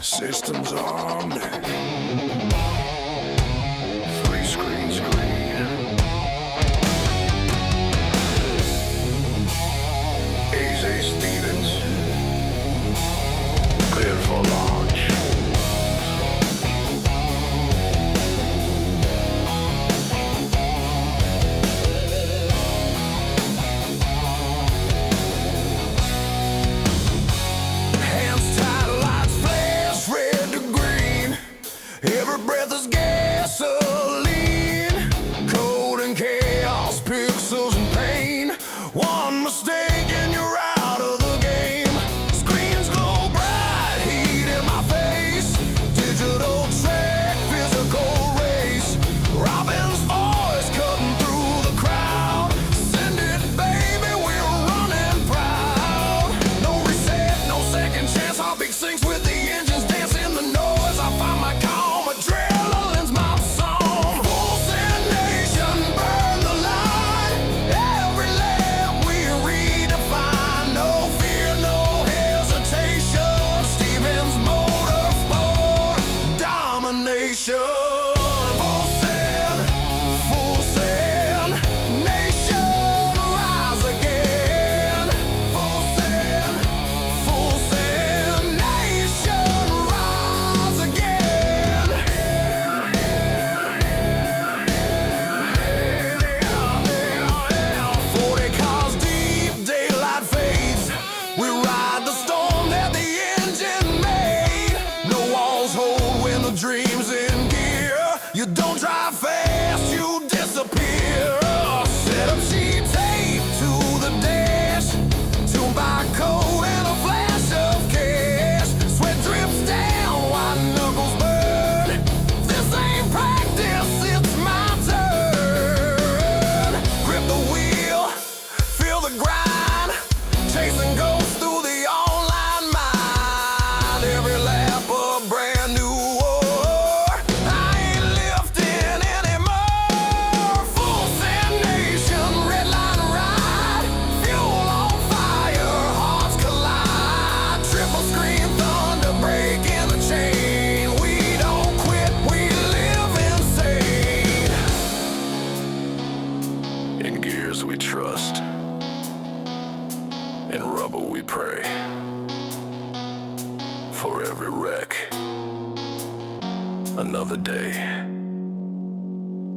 Systems on me. Three screens green. Easy Stevens. Clear for launch. Hands tied, lights flash, red to green. Every breath is gasoline. Code and chaos, pixels and pain. One mistake and you're out of the game. Screens glow bright, heat in my face. Digital track, physical race. Robin's voice cutting through the crowd. Send it, baby, we're running proud. No reset, no second chance. Heartbeat sinks with the engines dancing the noise. I find my calm, adrenaline's my song. Full send nation, burn the line. Every lap we redefine. No fear, no hesitation. Stevens Motorsport domination. Full send nation, rise again. Full send nation, rise again. 40 cars deep, daylight fades. We ride the storm that the engine made. No walls hold when the dream's in gear. You don't drive fast, you disappear. Set up sheet tape to the dash. Tuned by code and a flash of cash. Sweat drips down, white knuckles burn. This ain't practice, it's my turn. Grip the wheel, feel the grind. Chasing ghosts through the online mind. Every lap a brand new war. I ain't lifting anymore. Full send nation, red line ride. Fuel on fire, hearts collide. Triple screen thunder breaking the chain. We don't quit, we live insane. In gears we trust. In rubber we pray. For every wreck, another day.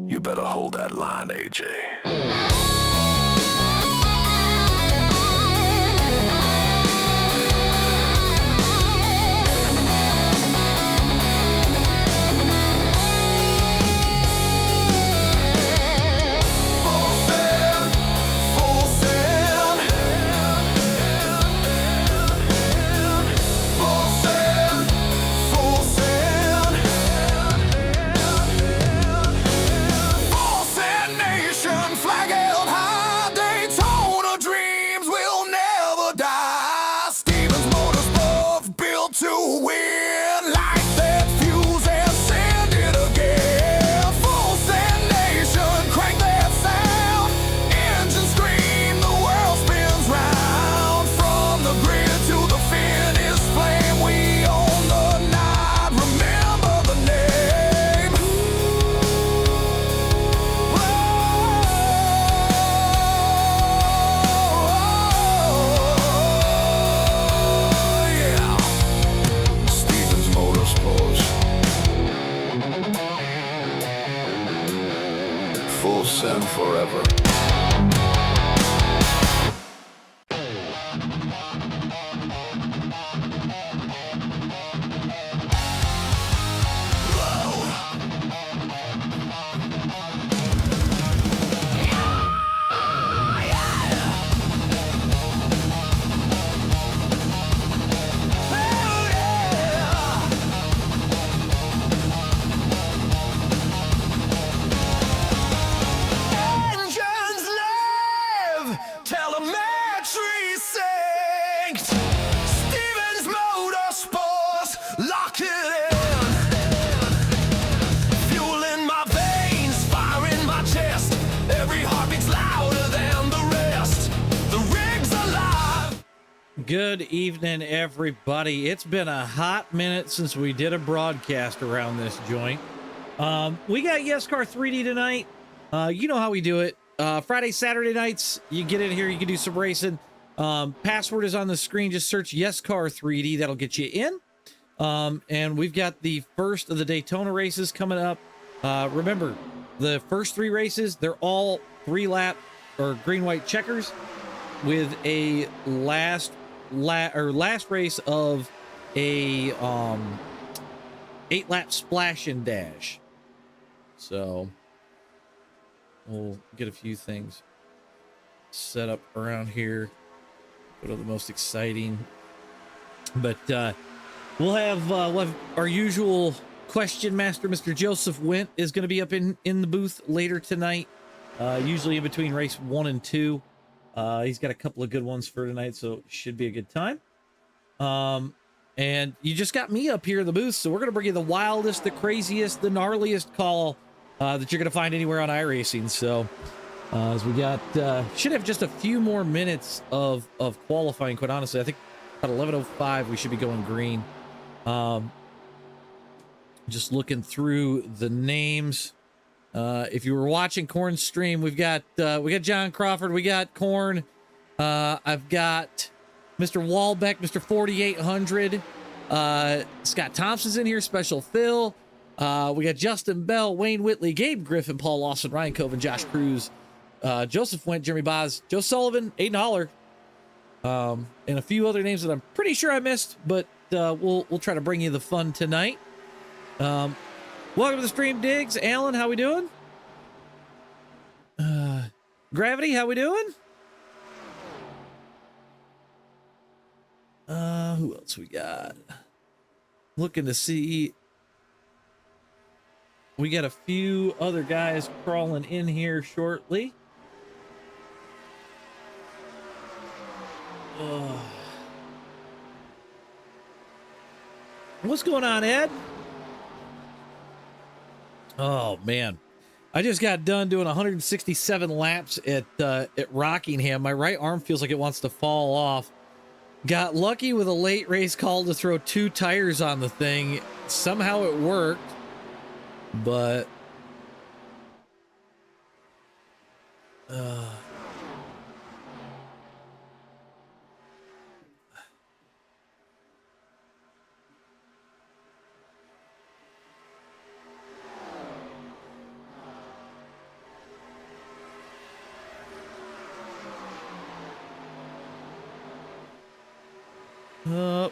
You better hold that line, AJ. Full send, full send. Full send, full send. Full send nation, flag held high. Daytona dreams will never die. Stevens Motorsports built to win. Light that fuse and send it again. Full send nation, crank that sound. Engine scream, the world spins round. From the grid to the finish flame, we own the night. Remember the name. Yeah. Stevens Motorsports. Full send forever. Engines live, telemetry sing. Good evening, everybody. It's been a hot minute since we did a broadcast around this joint. We got YESCAR 3D tonight. You know how we do it. Friday, Saturday nights, you get in here, you can do some racing. Password is on the screen. Just search YESCAR 3D. That'll get you in. And we've got the first of the Daytona races coming up. Remember, the first three races, they're all 3-lap or green-white checkers with a last race of a 8-lap splash and dash. So we'll get a few things set up around here. Go to the most exciting, but we'll have our usual question master, Mr. Joseph Wint, is going to be up in the booth later tonight, usually in between race 1 and 2. He's got a couple of good ones for tonight, so it should be a good time. And you just got me up here in the booth, so we're going to bring you the wildest, the craziest, the gnarliest call that you're going to find anywhere on iRacing. So as we got, should have just a few more minutes of qualifying, quite honestly. I think about 11:05 we should be going green. Just looking through the names. If you were watching Corn's stream, we got John Crawford, we got Corn, I've got Mr. Walbeck, Mr. 4800, Scott Thompson's in here, Special Phil, we got Justin Bell, Wayne Whitley, Gabe Griffin, Paul Lawson, Ryan Coven, Josh Cruz, Joseph Went, Jeremy Boz, Joe Sullivan, Aiden Holler, and a few other names that I'm pretty sure I missed, but we'll try to bring you the fun tonight. Welcome to the stream, Diggs. Alan, how we doing? Gravity, how we doing? Who else we got? Looking to see. We got a few other guys crawling in here shortly. What's going on, Ed? Oh man, I just got done doing 167 laps at Rockingham. My right arm feels like it wants to fall off. Got lucky with a late race call to throw 2 tires on the thing. Somehow it worked, but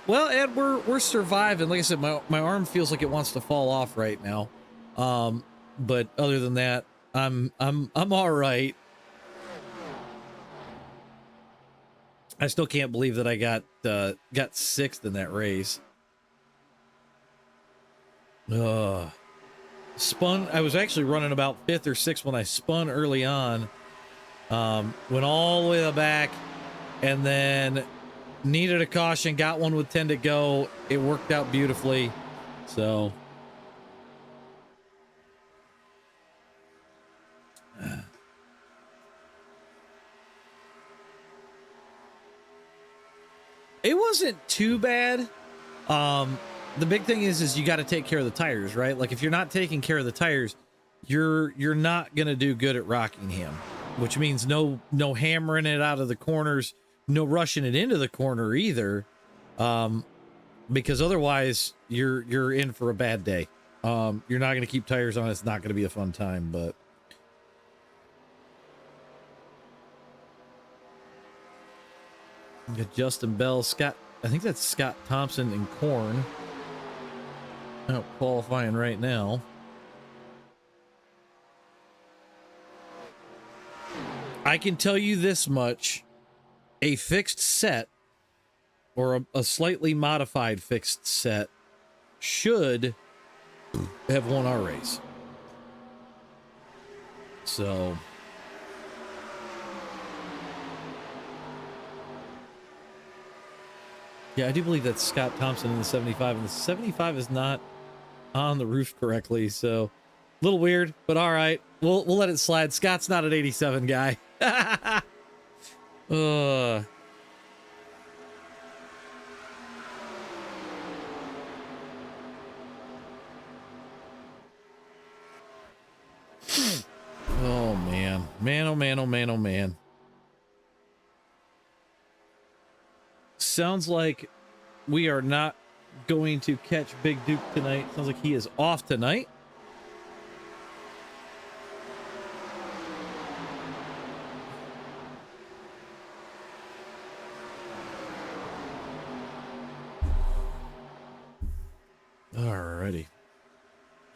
well, Ed, we're surviving. Like I said, my arm feels like it wants to fall off right now. But other than that, I'm all right. I still can't believe that I got 6th in that race. Spun. I was actually running about 5th or 6th when I spun early on. Went all the way to the back, and then needed a caution, got one with 10 to go. It worked out beautifully. So it wasn't too bad. The big thing is you got to take care of the tires, right? Like if you're not taking care of the tires, you're not going to do good at Rockingham, which means no hammering it out of the corners. No rushing it into the corner either, because otherwise you're in for a bad day. You're not going to keep tires on. It's not going to be a fun time. But you got Justin Bell, Scott. I think that's Scott Thompson and Corn out qualifying right now. I can tell you this much. A fixed set or a slightly modified fixed set should have won our race. So yeah, I do believe that's Scott Thompson in the 75, and the 75 is not on the roof correctly, so a little weird, but all right, we'll let it slide. Scott's not an 87 guy. Oh, man. Man, oh, man, oh, man, oh, man. Sounds like we are not going to catch Big Duke tonight. Sounds like he is off tonight. Alrighty.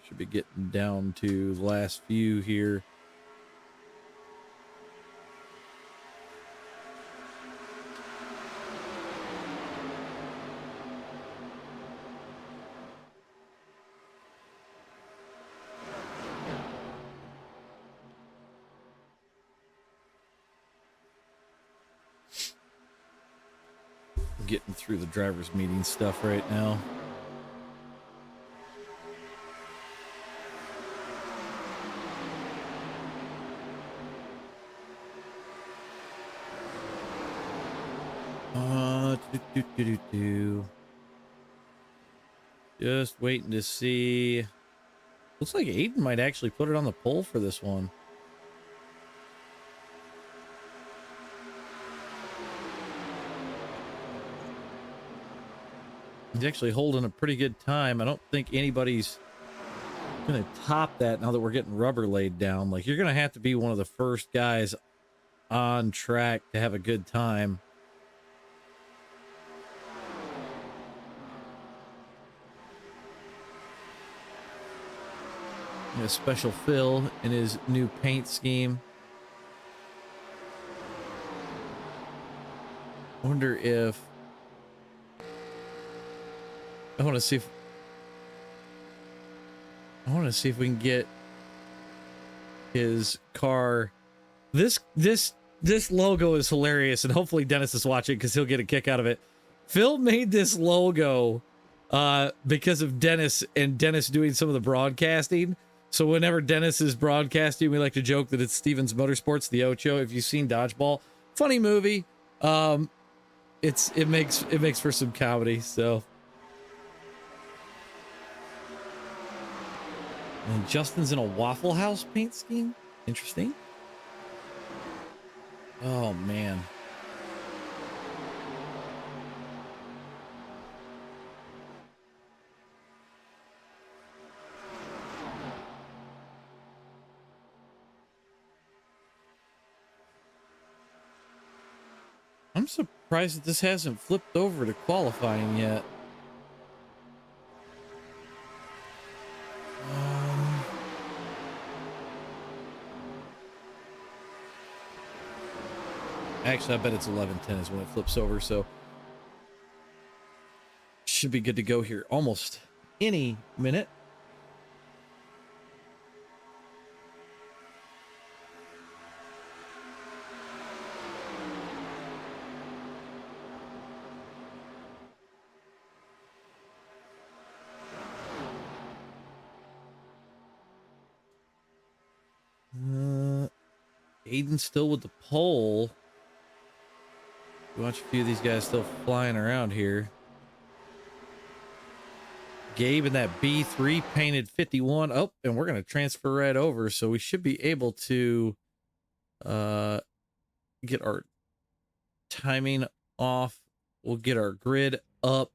Should be getting down to the last few here. Getting through the driver's meeting stuff right now. Just waiting to see. Looks like Aiden might actually put it on the poll for this one. He's actually holding a pretty good time. I don't think anybody's going to top that now that we're getting rubber laid down. Like, you're going to have to be one of the first guys on track to have a good time. A special fill in his new paint scheme. I wonder if I want to see if we can get his car. This logo is hilarious, and hopefully Dennis is watching because he'll get a kick out of it. Phil made this logo because of Dennis and Dennis doing some of the broadcasting. So whenever Dennis is broadcasting, we like to joke that it's Steven's Motorsports, the Ocho. If you've seen Dodgeball, funny movie. It makes for some comedy. So, and Justin's in a Waffle House paint scheme. Interesting. Oh man. I'm surprised that this hasn't flipped over to qualifying yet. Actually, I bet it's 11:10 is when it flips over, so should be good to go here almost any minute. Aiden's still with the pole. Watch a few of these guys still flying around here. Gabe in that B3 painted 51. Oh, and we're going to transfer right over. So we should be able to get our timing off. We'll get our grid up.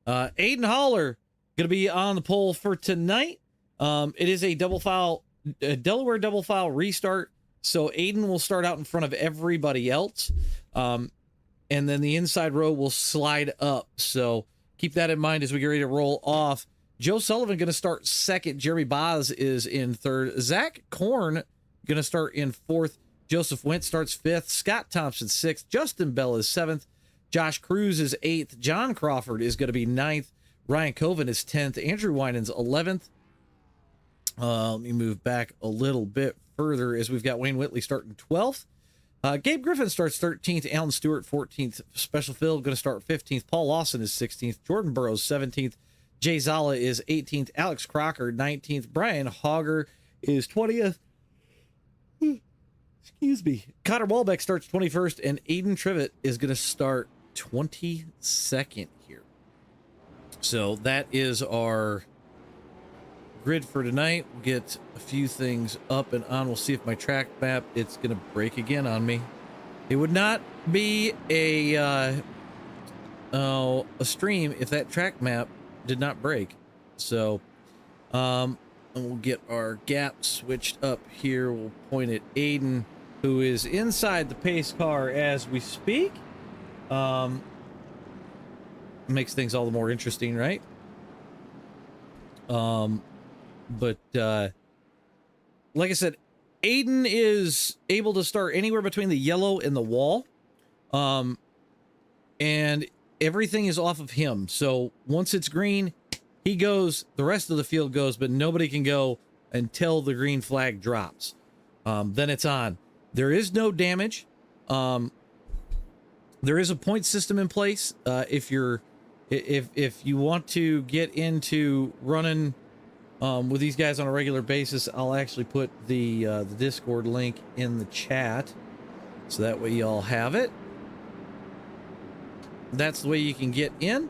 Aiden Holler going to be on the pole for tonight. It is a Delaware double file restart. So Aiden will start out in front of everybody else. And then the inside row will slide up. So keep that in mind as we get ready to roll off. Joe Sullivan going to start second. Jeremy Boz is in third. Zach Korn going to start in fourth. Joseph Wentz starts fifth. Scott Thompson sixth. Justin Bell is seventh. Josh Cruz is eighth. John Crawford is going to be ninth. Ryan Coven is 10th. Andrew Winans 11th. Let me move back a little bit further as we've got Wayne Whitley starting 12th. Gabe Griffin starts 13th. Alan Stewart 14th. Special Phil going to start 15th. Paul Lawson is 16th. Jordan Burrows 17th. Jay Zala is 18th. Alex Crocker 19th. Brian Hogger is 20th. Excuse me. Connor Walbeck starts 21st, and Aiden Trivet is going to start 22nd here. So that is our grid for tonight. We'll get a few things up and on. We'll see if my track map, it's going to break again on me. It would not be a stream if that track map did not break. So, and we'll get our gap switched up here. We'll point at Aiden, who is inside the pace car as we speak. Makes things all the more interesting, right? But like I said, Aiden is able to start anywhere between the yellow and the wall. And everything is off of him. So once it's green, he goes, the rest of the field goes, but nobody can go until the green flag drops. Then it's on. There is no damage. There is a point system in place. If you want to get into running with these guys on a regular basis, I'll actually put the Discord link in the chat, so that way y'all have it. That's the way you can get in.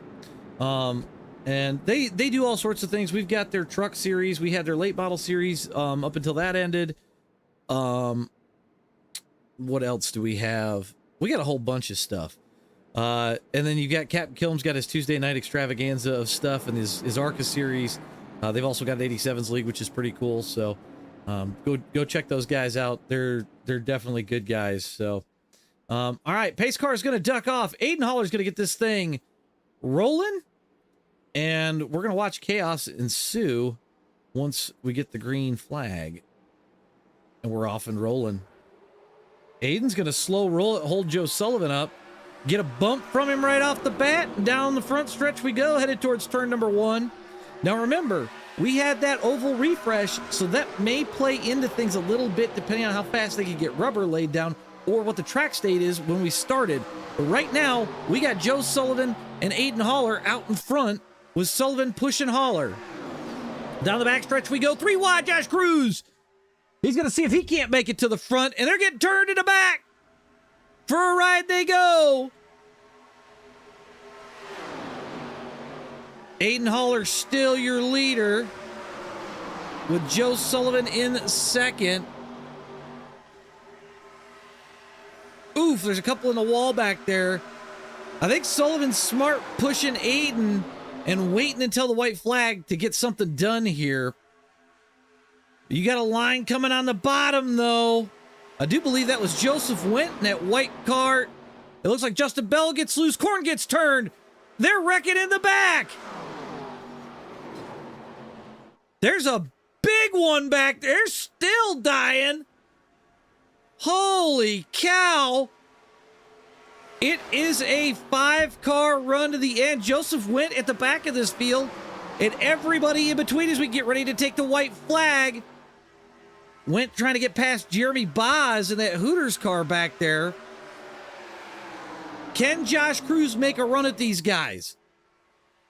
And they do all sorts of things. We've got their truck series. We had their late model series up until that ended. What else do we have? We got a whole bunch of stuff. And then you got Captain Kilm's got his Tuesday night extravaganza of stuff and his ARCA series. They've also got an 87s league, which is pretty cool. So go check those guys out. They're definitely good guys. So all right, pace car is going to duck off. Aiden Haller's going to get this thing rolling, and we're going to watch chaos ensue once we get the green flag, and we're off and rolling. Aiden's going to slow roll it, hold Joe Sullivan up, get a bump from him right off the bat, and down the front stretch we go, headed towards turn number 1. Now remember, we had that oval refresh, so that may play into things a little bit depending on how fast they can get rubber laid down or what the track state is when we started. But right now, we got Joe Sullivan and Aiden Haller out in front with Sullivan pushing Haller. Down the backstretch we go, 3 wide, Josh Cruz. He's going to see if he can't make it to the front, and they're getting turned to the back. For a ride they go. Aiden Haller still your leader with Joe Sullivan in second. Oof, there's a couple in the wall back there. I think Sullivan's smart pushing Aiden and waiting until the white flag to get something done here. You got a line coming on the bottom, though. I do believe that was Joseph Went in that white cart. It looks like Justin Bell gets loose. Korn gets turned. They're wrecking in the back. There's a big one back there, still dying. Holy cow. It is a 5-car run to the end. Joseph Went at the back of this field, and everybody in between as we get ready to take the white flag. Went trying to get past Jeremy Boz in that Hooters car back there. Can Josh Cruz make a run at these guys?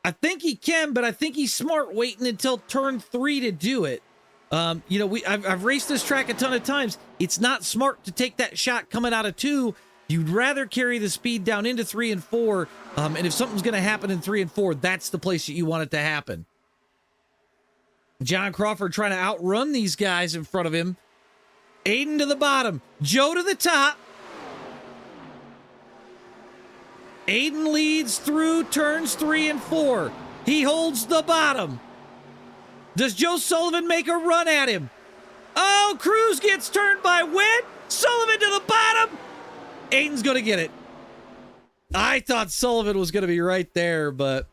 I think he can, but I think he's smart waiting until turn 3 to do it. You know, I've raced this track a ton of times. It's not smart to take that shot coming out of 2. You'd rather carry the speed down into 3 and 4. And if something's going to happen in 3 and 4, that's the place that you want it to happen. John Crawford trying to outrun these guys in front of him. Aiden to the bottom. Joe to the top. Aiden leads through turns 3 and 4. He holds the bottom. Does Joe Sullivan make a run at him? Oh, Cruz gets turned by Went. Sullivan to the bottom. Aiden's going to get it. I thought Sullivan was going to be right there, but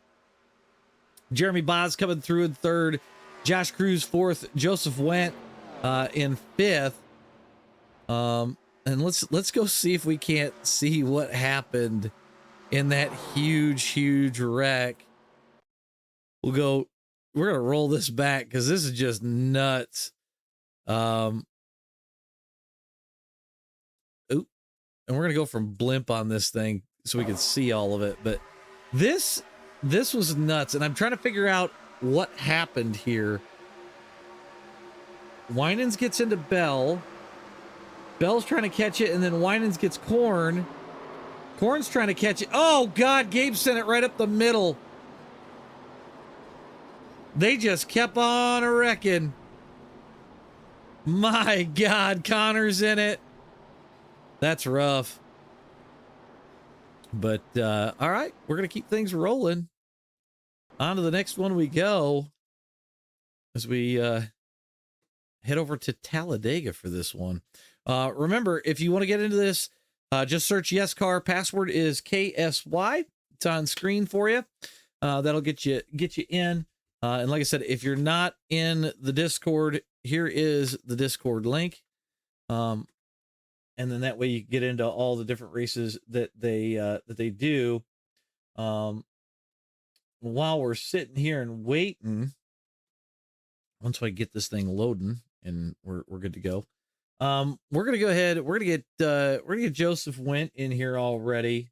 Jeremy Boz coming through in 3rd. Josh Cruz 4th. Joseph Went in 5th. And let's go see if we can't see what happened in that huge wreck. We're going to roll this back because this is just nuts. And we're going to go from blimp on this thing so we can see all of it. But this was nuts. And I'm trying to figure out what happened here. Winans gets into Bell. Bell's trying to catch it, and then Winans gets Korn. Korn's trying to catch it. Oh, God, Gabe sent it right up the middle. They just kept on a wrecking. My God, Connor's in it. That's rough. But all right, we're gonna keep things rolling. On to the next one we go as we head over to Talladega for this one. Remember, if you want to get into this, just search YESCAR. Password is KSY. It's on screen for you. That'll get you in. And like I said, if you're not in the Discord, here is the Discord link. And then that way you can get into all the different races that they do. While we're sitting here and waiting, once I get this thing loading and we're good to go. We're gonna go ahead. We're gonna get Joseph Went in here already.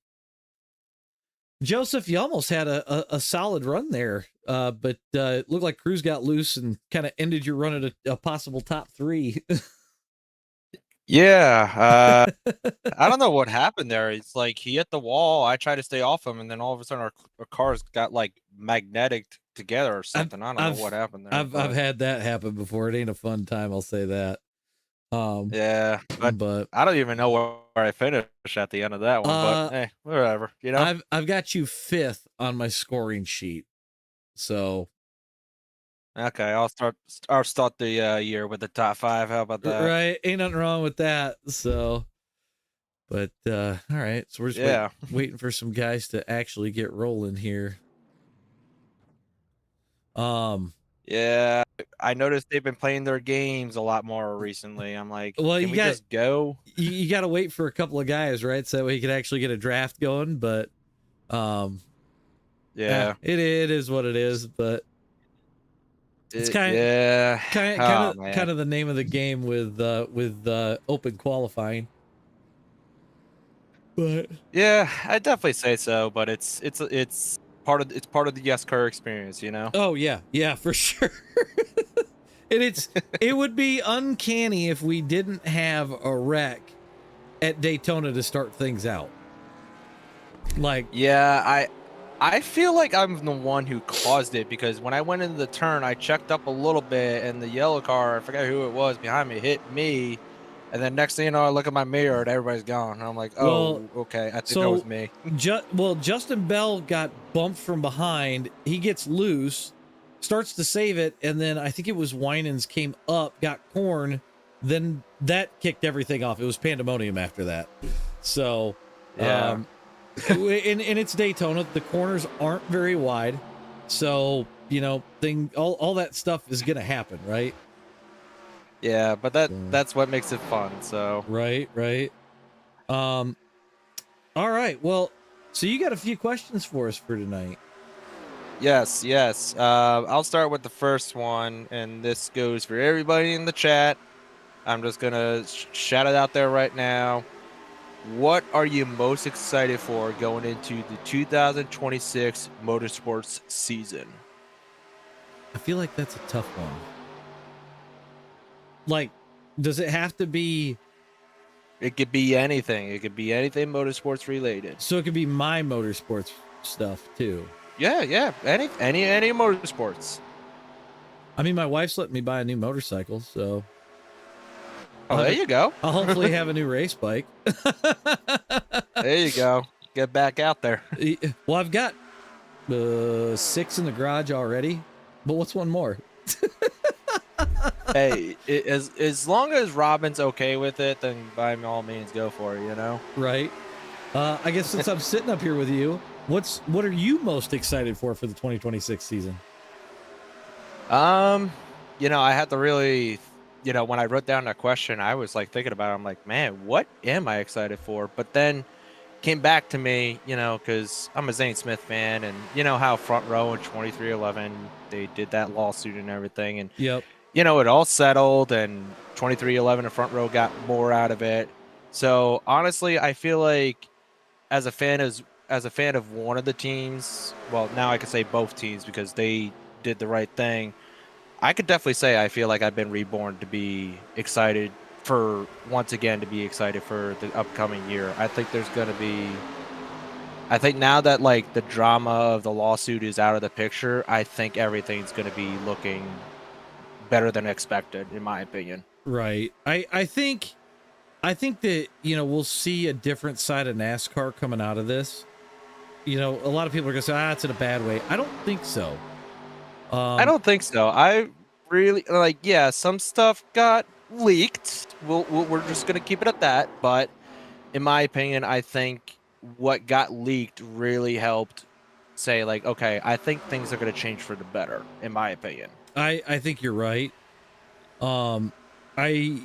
Joseph, you almost had a solid run there, but it looked like Cruz got loose and kind of ended your run at a possible top 3. Yeah, I don't know what happened there. It's like he hit the wall. I tried to stay off him, and then all of a sudden our cars got like magnetic together or something. I don't know what happened there. I've had that happen before. It ain't a fun time, I'll say that. Yeah, but I don't even know where I finished at the end of that one. But hey, whatever. You know, I've got you 5th on my scoring sheet. So okay, I'll start the year with the top 5. How about that? Right, ain't nothing wrong with that. So, but all right, so we're just waiting for some guys to actually get rolling here. Yeah, I noticed they've been playing their games a lot more recently. I'm like, well, can we just go? You got to wait for a couple of guys, right? So that way you can actually get a draft going. But, yeah, it is what it is. But it's kind of the name of the game with open qualifying. But yeah, I definitely say so. But it's part of the YESCAR experience, you know. Oh yeah, for sure. And it would be uncanny if we didn't have a wreck at Daytona to start things out. Like, yeah, I feel like I'm the one who caused it, because when I went into the turn, I checked up a little bit, and the yellow car, I forgot who it was behind me, hit me. And then next thing you know, I look at my mirror and everybody's gone. And I'm like, oh, okay, I think that was me. Justin Bell got bumped from behind. He gets loose, starts to save it, and then I think it was Winans came up, got corn. Then that kicked everything off. It was pandemonium after that. So, yeah. And it's Daytona. The corners aren't very wide. So, you know, all that stuff is going to happen, right? Yeah, but that's what makes it fun. So right. All right. Well, so you got a few questions for us for tonight. Yes. I'll start with the first one, and this goes for everybody in the chat. I'm just gonna shout it out there right now. What are you most excited for going into the 2026 motorsports season? I feel like that's a tough one. Like, does it have to be? It could be anything. It could be anything motorsports related. So it could be my motorsports stuff too. Yeah. Any motorsports. I mean, my wife's letting me buy a new motorcycle, so. There you go. I'll hopefully have a new race bike. There you go. Get back out there. Well, I've got 6 in the garage already, but what's one more? Hey, as long as Robin's okay with it, then by all means go for it, you know? Right. I guess since I'm sitting up here with you, what are you most excited for the 2026 season? You know, I had to really, you know, when I wrote down that question, I was like thinking about it. I'm like, man, what am I excited for? But then came back to me, you know, because I'm a Zane Smith fan, and you know how Front Row in 2311, they did that lawsuit and everything. And yep. You know, it all settled, and 2311 and Front Row got more out of it. So honestly, I feel like as a fan of one of the teams, well, now I can say both teams because they did the right thing. I could definitely say I feel like I've been reborn to be excited for the upcoming year. I think there's going to be I think now that like the drama of the lawsuit is out of the picture, I think everything's going to be looking better than expected, in my opinion. Right. I think that, you know, we'll see a different side of NASCAR coming out of this. You know, a lot of people are gonna say, it's in a bad way. I don't think so. I don't think so. I really like, yeah, some stuff got leaked. We're just gonna keep it at that. But in my opinion, I think what got leaked really helped say, like, okay, I think things are gonna change for the better. In my opinion, I think you're right. I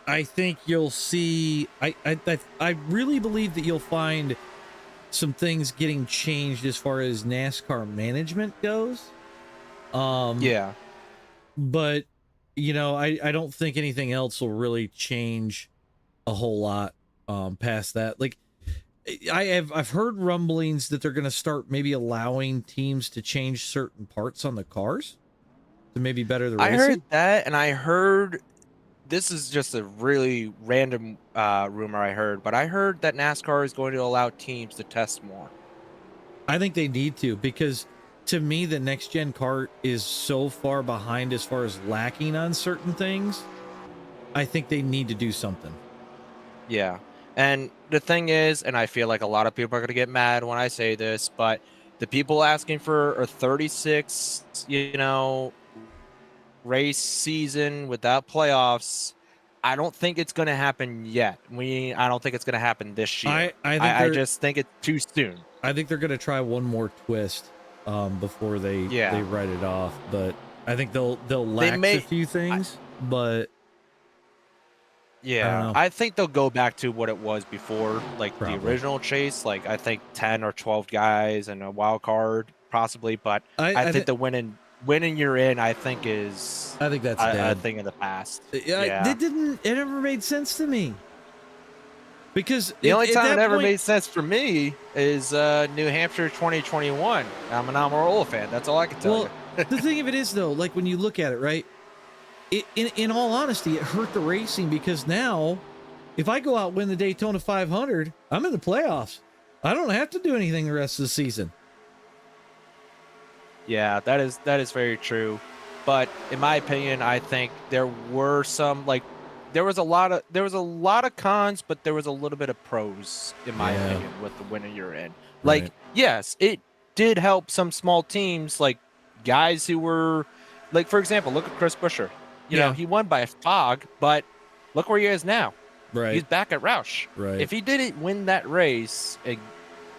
I think you'll see. I really believe that you'll find some things getting changed as far as NASCAR management goes. yeah. But you know, I don't think anything else will really change a whole lot past that. Like I've heard rumblings that they're going to start maybe allowing teams to change certain parts on the cars to maybe better the racing. I heard that, and I heard this is just a really random rumor I heard, but I heard that NASCAR is going to allow teams to test more. I think they need to, because to me, the next gen car is so far behind as far as lacking on certain things. I think they need to do something. Yeah. And the thing is, and I feel like a lot of people are going to get mad when I say this, but the people asking for a 36, you know, race season without playoffs, I don't think it's going to happen yet. I don't think it's going to happen this year. I just think it's too soon. I think they're going to try one more twist before they write it off, but I think they'll lax a few things, but yeah, I think they'll go back to what it was before, like the original chase. Like I think 10 or 12 guys and a wild card possibly, but I think the winning you're in, I think that's a thing in the past. It never made sense to me. Because the only time it ever made sense for me is New Hampshire 2021. I'm an Amarola fan. That's all I can tell you. The thing of it is, though, like when you look at it, right? In all honesty, it hurt the racing, because now, if I go out and win the Daytona 500, I'm in the playoffs. I don't have to do anything the rest of the season. Yeah, that is very true. But in my opinion, I think there were some there was a lot of cons, but there was a little bit of pros, in my opinion, with the winner you're in. Like, yes, it did help some small teams, like guys who were, like, for example, look at Chris Buescher. You know, he won by a fog, but look where he is now. Right. He's back at Roush. Right. If he didn't win that race, it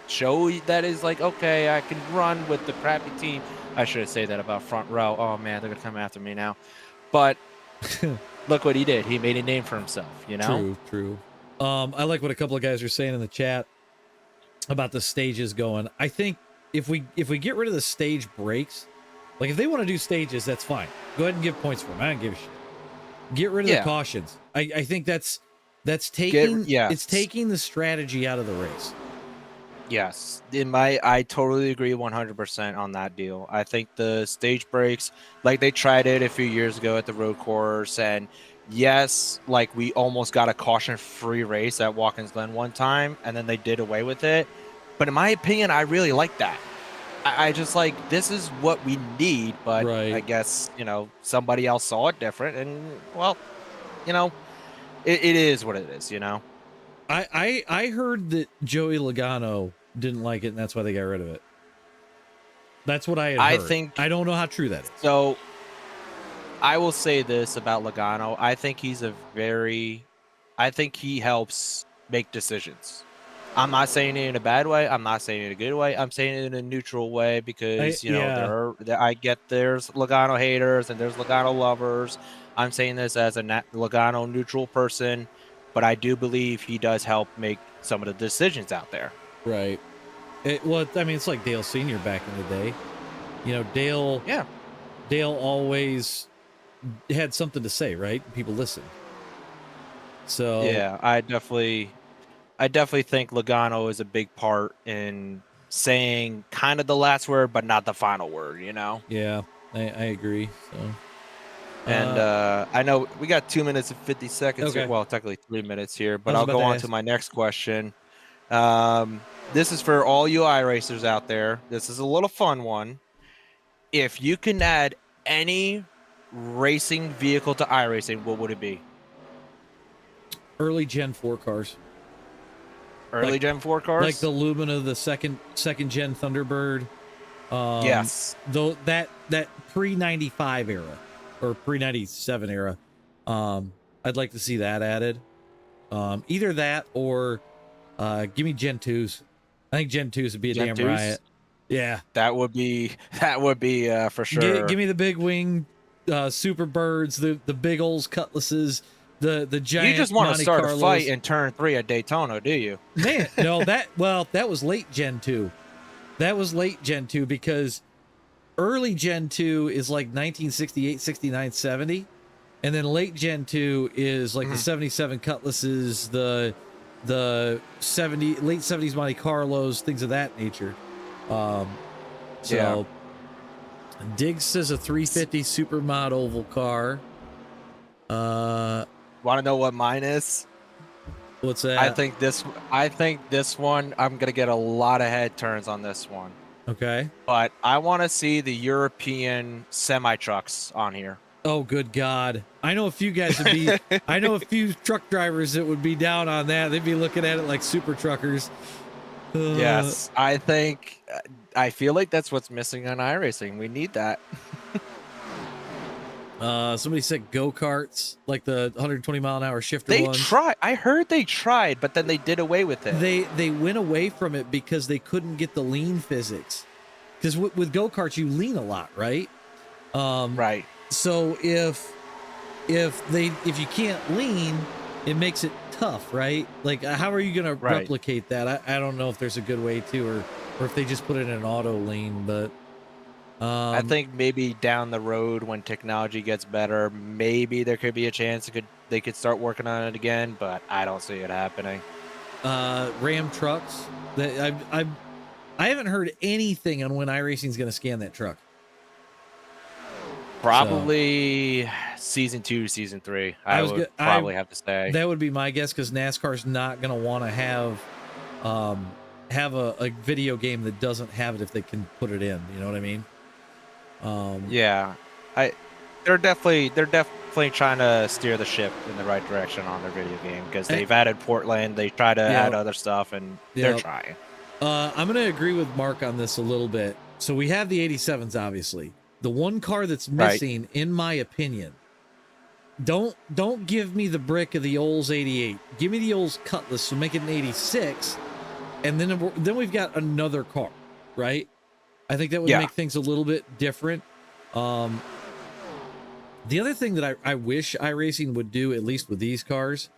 show that is like, okay, I can run with the crappy team. I should say that about Front Row. Oh man, they're gonna come after me now. But look what he did. He made a name for himself, you know? True. I like what a couple of guys are saying in the chat about the stages going. I think if we get rid of the stage breaks, like if they want to do stages, that's fine. Go ahead and give points for them. I don't give a shit. Get rid of the cautions. I think that's taking it's taking the strategy out of the race. Yes, I totally agree 100% on that deal. I think the stage breaks, like they tried it a few years ago at the road course, and yes, like we almost got a caution-free race at Watkins Glen one time, and then they did away with it. But in my opinion, I really like that. I just like, this is what we need, but I guess, you know, somebody else saw it different, and well, you know, it is what it is, you know. I heard that Joey Logano didn't like it, and that's why they got rid of it. That's what I had heard. I don't know how true that is. So I will say this about Logano. I think he helps make decisions. I'm not saying it in a bad way. I'm not saying it in a good way. I'm saying it in a neutral way, because, you know, I get there's Logano haters and there's Logano lovers. I'm saying this as a Logano neutral person, but I do believe he does help make some of the decisions out there. Right. Well, I mean, it's like Dale Sr. back in the day. You know, Dale always had something to say, right? People listened. So yeah, I definitely think Logano is a big part in saying kind of the last word, but not the final word, you know? Yeah, I agree. So, and I know we got 2 minutes and 50 seconds. Okay. Here. Well, technically 3 minutes here, but I'll go on to my next question. this is for all you iRacers out there. This is a little fun one. If you can add any racing vehicle to iRacing, what would it be? Early Gen 4 cars. Early Gen 4 cars? Like the Lumina, the second gen Thunderbird. Yes. Though that pre-95 era or pre-97 era, I'd like to see that added. Either that or give me Gen 2s. I think Gen 2s would be a Gen damn 2s? riot. Yeah. That would be for sure. Give me the big wing super birds, the big old cutlasses, the giant. You just want Monte to start Carlos. a fight in turn 3 at Daytona, do you? Man, no, that was late Gen 2. That was late Gen 2 because early Gen 2 is like 1968, 69, 70. And then late Gen 2 is like the 77 Cutlasses, the late 70s Monte Carlos, things of that nature. Diggs says a 350 Supermod oval car. Want to know what mine is? What's that? I think this one, I'm going to get a lot of head turns on this one. Okay. But I want to see the European semi-trucks on here. Oh, good God. I know a few guys would be, I know a few truck drivers that would be down on that. They'd be looking at it like super truckers. Yes, I feel like that's what's missing on iRacing. We need that. Somebody said go-karts, like the 120 mile an hour shifter ones. Tried. I heard they tried, but then they did away with it. They went away from it because they couldn't get the lean physics. Because with go-karts, you lean a lot, right? Right. So if you can't lean, it makes it tough, right? Like, how are you going to replicate that? I don't know if there's a good way to, or if they just put it in an auto lean, but I think maybe down the road when technology gets better, maybe there could be a chance they could start working on it again, but I don't see it happening. Ram trucks. I haven't heard anything on when iRacing is going to scan that truck. Probably season 2, season 3. I would probably have to say that would be my guess because NASCAR's not going to want to have a video game that doesn't have it if they can put it in. You know what I mean? Yeah, they're definitely trying to steer the ship in the right direction on their video game because they've added Portland. They try to add other stuff, and they're trying. I'm going to agree with Mark on this a little bit. So we have the 87s, obviously. The one car that's missing, in my opinion, don't give me the brick of the Olds 88. Give me the Olds Cutlass, so make it an 86, and then we've got another car, right? I think that would make things a little bit different. The other thing that I wish iRacing would do, at least with these cars,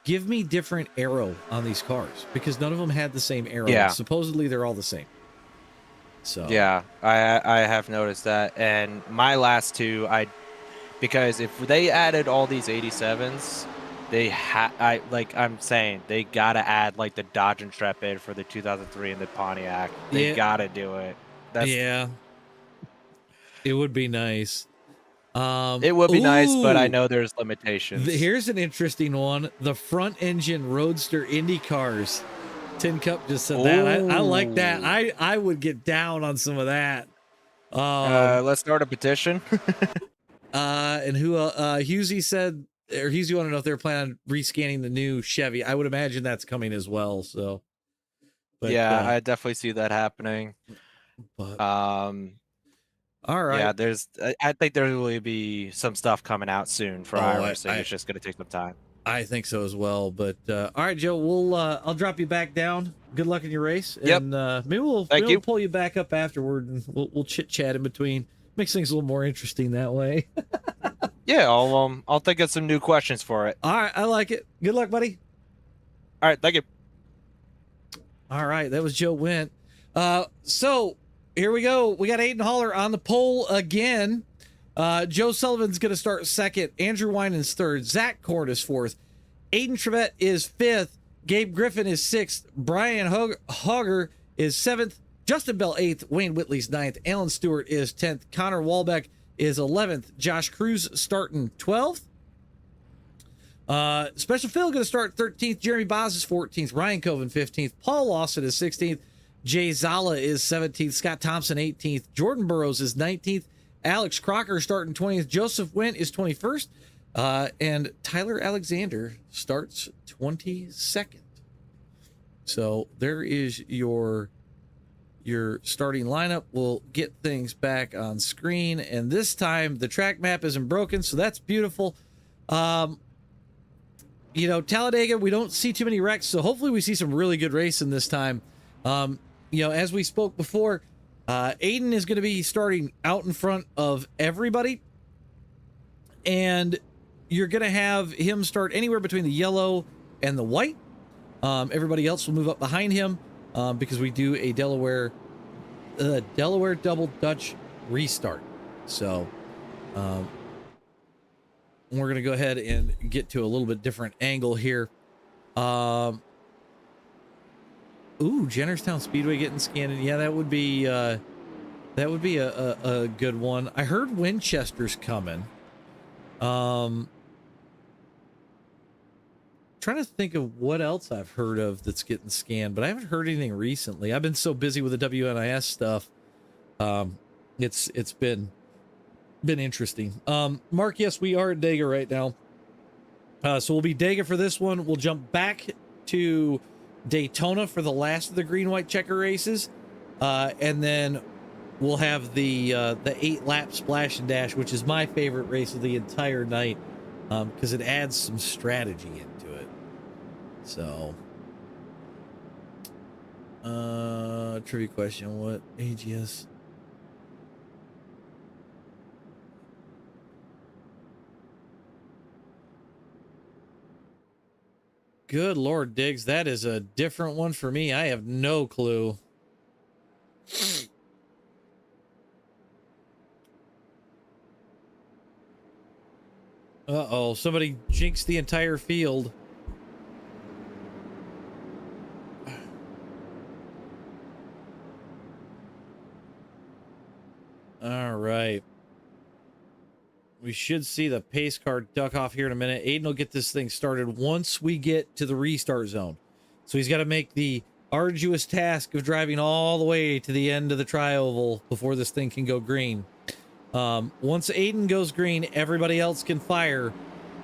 give me different aero on these cars because none of them had the same aero. Yeah. Supposedly they're all the same. So yeah, I have noticed that, and my last two, because if they added all these 87s, I'm saying they gotta add like the Dodge Intrepid for the 2003 and the Pontiac. They gotta do it. It would be nice. It would be nice, but I know there's limitations. Here's an interesting one: the front engine Roadster Indy cars. Tin Cup just said that. I like that. I would get down on some of that. Let's start a petition. And who Husey said, or Husey wanted to know if they're planning on rescanning the new Chevy. I would imagine that's coming as well. So, but, yeah, I definitely see that happening. But, all right. Yeah, I think there will be some stuff coming out soon for iRacing. It's just going to take some time. I think so as well. But all right, Joe, I'll drop you back down. Good luck in your race. Yep. And maybe we'll pull you back up afterward, and we'll chit chat in between. Makes things a little more interesting that way. Yeah, I'll think of some new questions for it. All right, I like it. Good luck, buddy. All right, thank you. All right, that was Joe Went. So here we go. We got Aiden Haller on the pole again. Joe Sullivan's going to start second. Andrew Winans third. Zach Korn is fourth. Aiden Trevette is fifth. Gabe Griffin is sixth. Brian Hogger is seventh. Justin Bell eighth. Wayne Whitley's ninth. Alan Stewart is 10th. Connor Walbeck is 11th. Josh Cruz starting 12th. Special Phil going to start 13th. Jeremy Boz is 14th. Ryan Coven 15th. Paul Lawson is 16th. Jay Zala is 17th. Scott Thompson 18th. Jordan Burrows is 19th. Alex Crocker starting 20th. Joseph Went is 21st. And Tyler Alexander starts 22nd. So there is your starting lineup. We'll get things back on screen. And this time the track map isn't broken, so that's beautiful. You know, Talladega, we don't see too many wrecks, so hopefully we see some really good racing this time. You know, as we spoke before, Aiden is going to be starting out in front of everybody. And you're going to have him start anywhere between the yellow and the white. Everybody else will move up behind him because we do a Delaware double Dutch restart. So we're going to go ahead and get to a little bit different angle here. Ooh, Jennerstown Speedway getting scanned. Yeah, that would be a good one. I heard Winchester's coming. Trying to think of what else I've heard of that's getting scanned, but I haven't heard anything recently. I've been so busy with the WNIS stuff. It's been interesting. Mark, yes, we are at Dega right now. So we'll be Dega for this one. We'll jump back to Daytona for the last of the green white checker races, and then we'll have the 8-lap splash and dash, which is my favorite race of the entire night, because it adds some strategy into it. So trivia question, what AGS? Good Lord, Diggs, that is a different one for me. I have no clue. Uh-oh, somebody jinxed the entire field. All right. We should see the pace car duck off here in a minute. Aiden will get this thing started once we get to the restart zone. So he's got to make the arduous task of driving all the way to the end of the tri-oval before this thing can go green. Once Aiden goes green, everybody else can fire,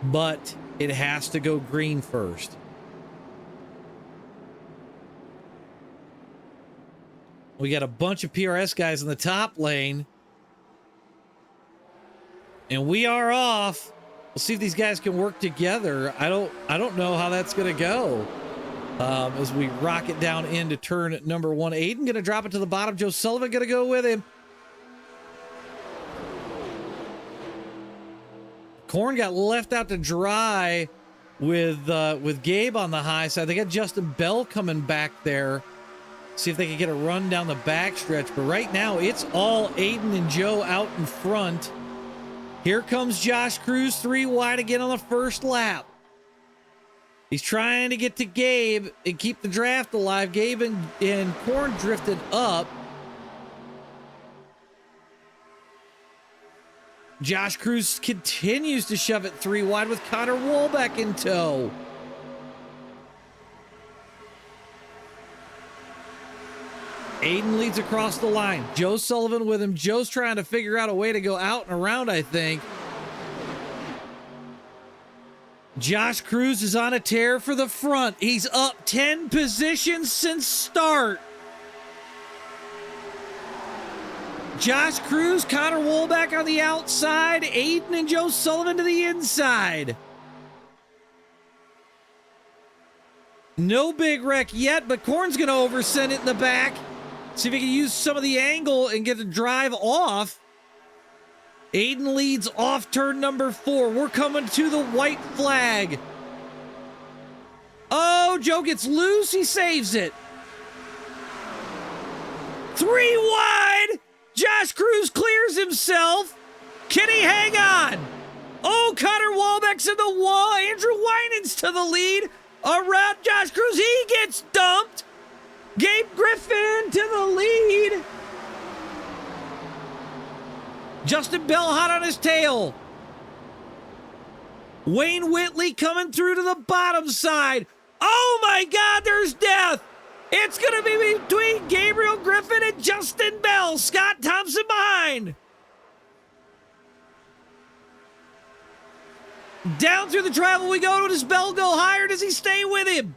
but it has to go green first. We got a bunch of PRS guys in the top lane. And we are off. We'll see if these guys can work together. I don't know how that's going to go. As we rocket down into turn number 1. Aiden going to drop it to the bottom. Joe Sullivan going to go with him. Corn got left out to dry with Gabe on the high side. They got Justin Bell coming back there. See if they can get a run down the backstretch. But right now, it's all Aiden and Joe out in front. Here comes Josh Cruz, 3 wide again on the first lap. He's trying to get to Gabe and keep the draft alive. Gabe and Corn drifted up. Josh Cruz continues to shove it 3 wide with Connor Wolbeck in tow. Aiden leads across the line. Joe Sullivan with him. Joe's trying to figure out a way to go out and around, I think. Josh Cruz is on a tear for the front. He's up 10 positions since start. Josh Cruz, Connor Wolbeck on the outside. Aiden and Joe Sullivan to the inside. No big wreck yet, but Corn's going to oversend it in the back. See if he can use some of the angle and get the drive off. Aiden leads off turn number 4. We're coming to the white flag. Oh, Joe gets loose. He saves it. 3 wide. Josh Cruz clears himself. Can he hang on? Oh, Connor Wolbeck's in the wall. Andrew Winans to the lead. Around Josh Cruz. He gets dumped. Gabe Griffin to the lead. Justin Bell hot on his tail. Wayne Whitley coming through to the bottom side. Oh my God, there's death. It's going to be between Gabriel Griffin and Justin Bell. Scott Thompson behind. Down through the travel we go. Does Bell go higher? Does he stay with him?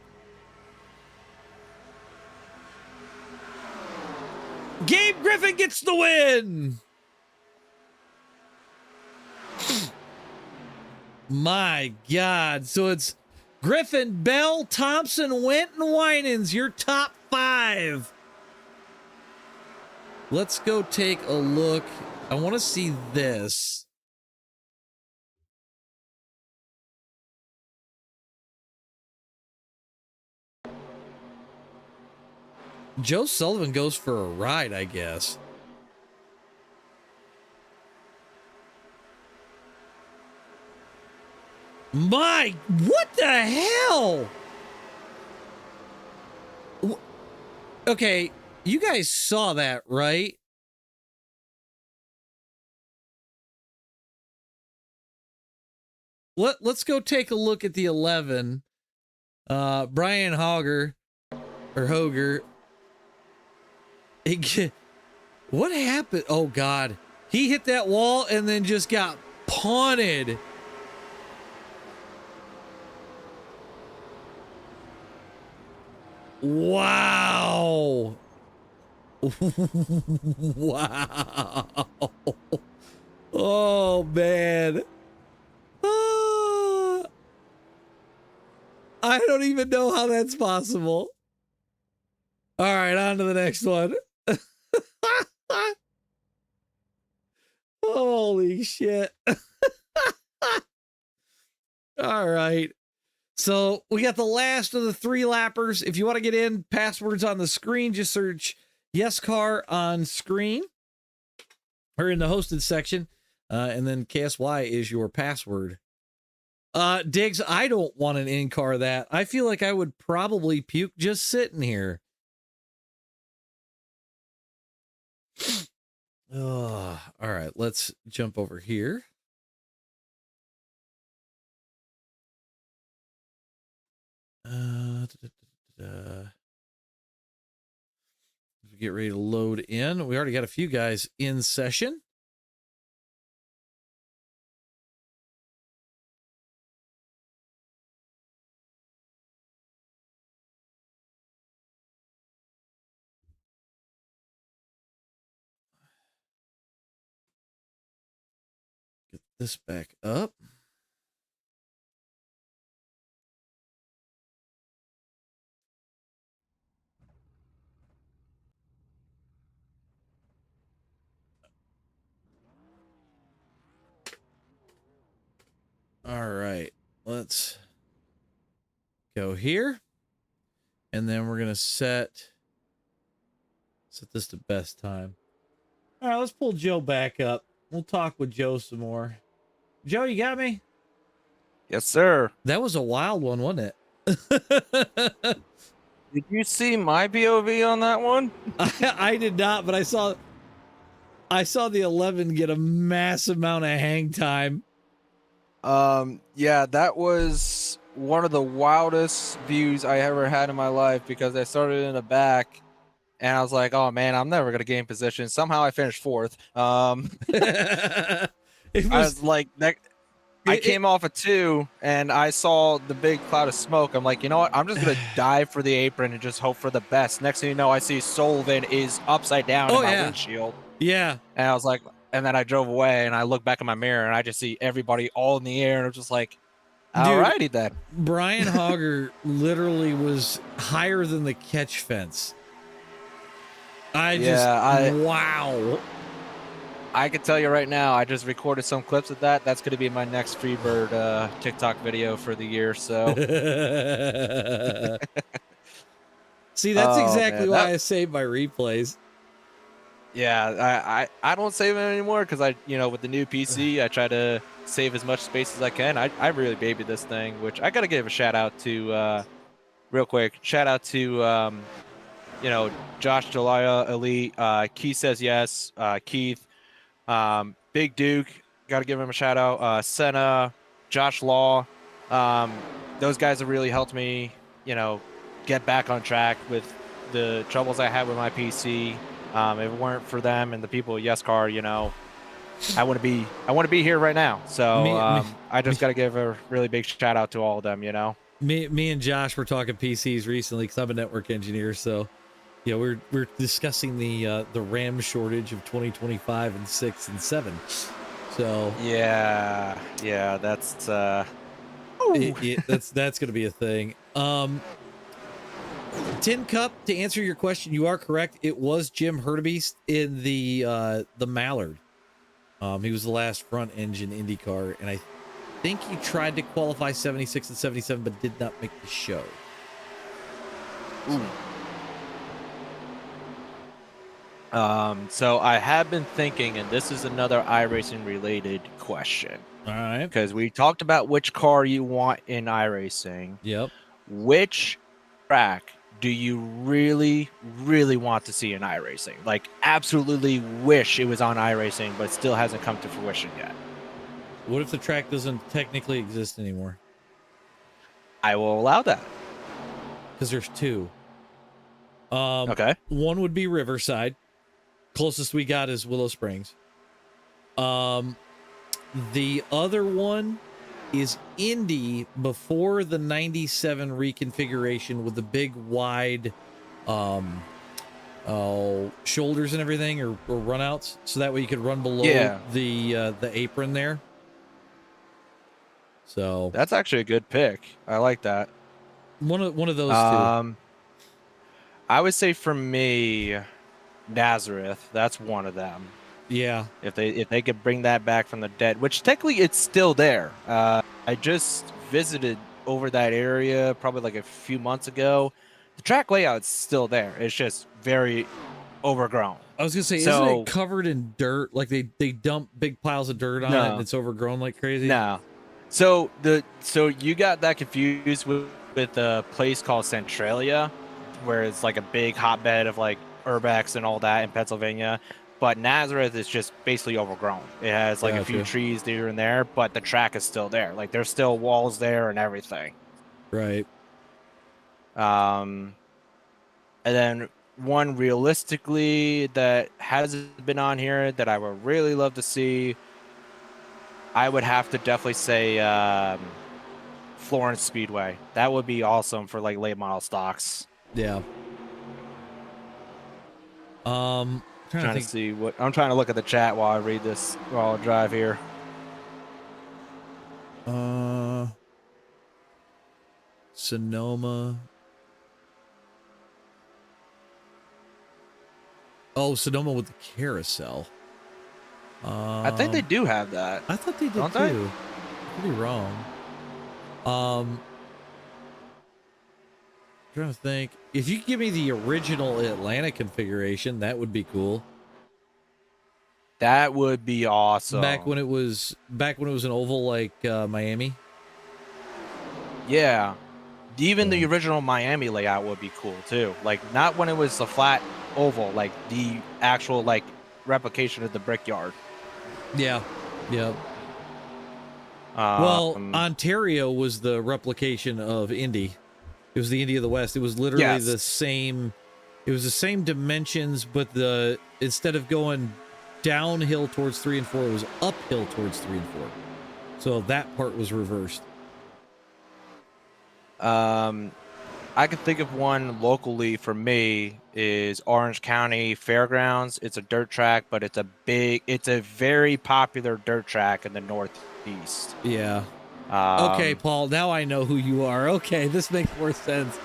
Gabe Griffin gets the win. My God. So it's Griffin, Bell, Thompson, Went, and Winans, your top 5. Let's go take a look. I want to see this. Joe Sullivan goes for a ride, I guess. My, what the hell? Okay, you guys saw that, right? Let's go take a look at the 11. Brian Hoger. What happened? Oh, God. He hit that wall and then just got punted. Wow. Wow. Oh, man. I don't even know how that's possible. All right, on to the next one. Holy shit. All right. So we got the last of the 3 lappers. If you want to get in, passwords on the screen, just search YESCAR on screen or in the hosted section. And then KSY is your password. Diggs, I don't want an in-car that. I feel like I would probably puke just sitting here. All right, let's jump over here. Get ready to load in. We already got a few guys in session. Get this back up. All right, let's go here. And then we're going to set this to best time. All right, let's pull Joe back up. We'll talk with Joe some more. Joe, you got me? Yes, sir. That was a wild one, wasn't it? Did you see my POV on that one? I did not, but I saw the 11 get a massive amount of hang time. Yeah, that was one of the wildest views I ever had in my life because I started in the back and I was like, oh man, I'm never going to gain position. Somehow I finished 4th. I was like, I came off a 2 and I saw the big cloud of smoke. I'm like, you know what? I'm just going to dive for the apron and just hope for the best. Next thing you know, I see Sullivan is upside down in my windshield. Yeah. And I was like, and then I drove away and I look back in my mirror and I just see everybody all in the air. And I'm just like, all righty then. Brian Hogger literally was higher than the catch fence. Wow. I can tell you right now, I just recorded some clips of that. That's going to be my next Freebird TikTok video for the year. So, see, that's exactly why I save my replays. Yeah, I don't save them anymore because with the new PC, I try to save as much space as I can. I really babied this thing, which I got to give a shout out to, real quick. Shout out to, Josh Delia, Elite, Keith Says Yes, Keith. Big Duke, got to give him a shout out. Senna, Josh Law. Those guys have really helped me, get back on track with the troubles I had with my PC. If it weren't for them and the people at YESCAR, I wouldn't be here right now. So I just got to give a really big shout out to all of them. Me and Josh were talking PCs recently because I'm a network engineer. So yeah, we're discussing the RAM shortage of 2025 and 6 and 7. So yeah, that's that's going to be a thing. Tin Cup, to answer your question, you are correct. It was Jim Hurtubise in the Mallard. He was the last front engine IndyCar, and I think he tried to qualify 76 and 77, but did not make the show. Ooh. So I have been thinking, and this is another iRacing related question. All right. Because we talked about which car you want in iRacing. Yep. Which track do you really, really want to see in iRacing? Like, absolutely wish it was on iRacing, but still hasn't come to fruition yet. What if the track doesn't technically exist anymore? I will allow that. Because there's two. Okay. One would be Riverside. Closest we got is Willow Springs. The other one is Indy before the 97 reconfiguration with the big wide shoulders and everything, or runouts, so that way you could run below the apron there. So that's actually a good pick. I like that. One of those two. I would say for me, Nazareth. That's one of them. Yeah. If they could bring that back from the dead, which technically it's still there. I just visited over that area probably like a few months ago. The track layout's still there. It's just very overgrown. I was gonna say, isn't it covered in dirt? Like they dump big piles of dirt on it and it's overgrown like crazy? No. So you got that confused with a place called Centralia, where it's like a big hotbed of like urbex and all that in Pennsylvania. But Nazareth is just basically overgrown. It has like a few trees here and there, but the track is still there. Like there's still walls there and everything. Right. And then one realistically that hasn't been on here that I would really love to see, I would have to definitely say Florence Speedway. That would be awesome for like late model stocks. Yeah. Trying to see what I'm trying to look at the chat while I read this while I drive here. Sonoma. Oh, Sonoma with the carousel. I think they do have that. I thought they did Don't too. they? I could be wrong. Trying to think. If you could give me the original Atlanta configuration, that would be cool. That would be awesome. Back when it was an oval like Miami. Yeah. Even the original Miami layout would be cool too. Like not when it was a flat oval, like the actual like replication of the Brickyard. Yeah. Yeah. Well, Ontario was the replication of Indy. It was the Indy of the West. It was literally the same. It was the same dimensions, but instead of going downhill towards 3 and 4, it was uphill towards 3 and 4. So that part was reversed. I can think of one locally for me is Orange County Fairgrounds. It's a dirt track, but it's a very popular dirt track in the Northeast. Yeah. Okay, Paul, now I know who you are. Okay, this makes more sense.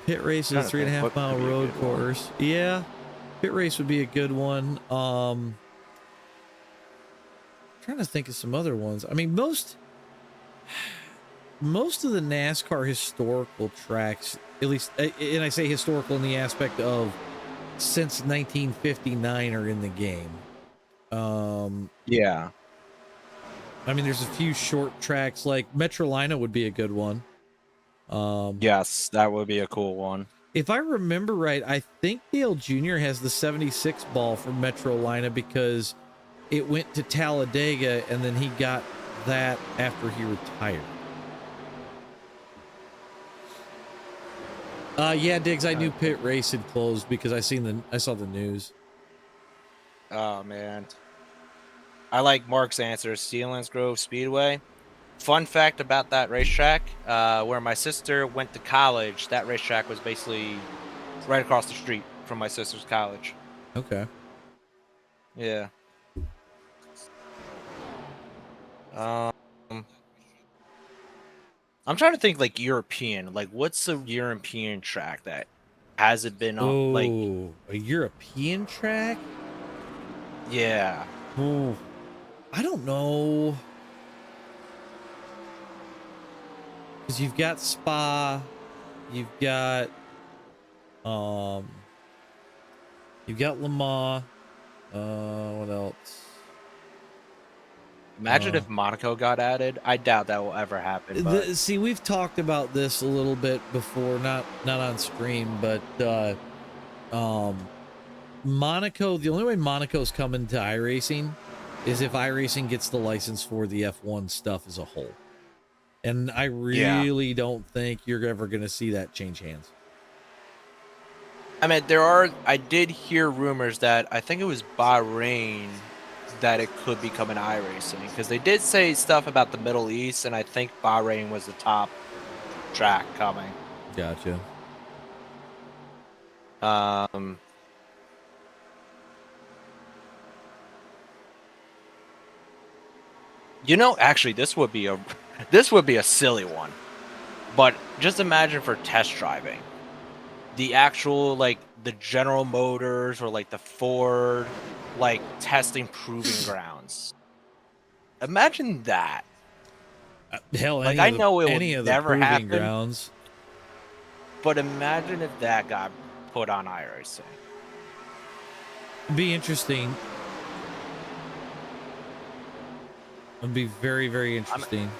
Pit race is a 3.5 mile road course. Yeah, pit race would be a good one. Trying to think of some other ones. I mean, most of the NASCAR historical tracks, at least, and I say historical in the aspect of since 1959, are in the game. Yeah. I mean, there's a few short tracks, like Metrolina would be a good one. Yes, that would be a cool one. If I remember right, I think Dale Jr. has the 76 ball from Metrolina because it went to Talladega, and then he got that after he retired. Yeah, Diggs, I knew pit race had closed because I saw the news. Oh man, I like Mark's answer. Sealands Grove Speedway. Fun fact about that racetrack: where my sister went to college, that racetrack was basically right across the street from my sister's college. Okay. Yeah. I'm trying to think like European. Like, what's a European track that hasn't been on? Like, A European track? yeah. Oh, I don't know. Because you've got Spa, you've got Le Mans. What else? Imagine if Monaco got added. I doubt that will ever happen. But See, we've talked about this a little bit before, not on stream, but Monaco. The only way Monaco's coming to iRacing is if iRacing gets the license for the F1 stuff as a whole, and I really don't think you're ever going to see that change hands. I mean, I did hear rumors that I think it was Bahrain that it could become an iRacing, because they did say stuff about the Middle East, and I think Bahrain was the top track coming. Gotcha. You know, actually, this would be a silly one, but just imagine for test driving, the actual like the General Motors or like the Ford like testing proving grounds. Imagine that. Hell, like I know it will never happen. Grounds. But imagine if that got put on iRacing. It'd be interesting. It'd be very, very interesting.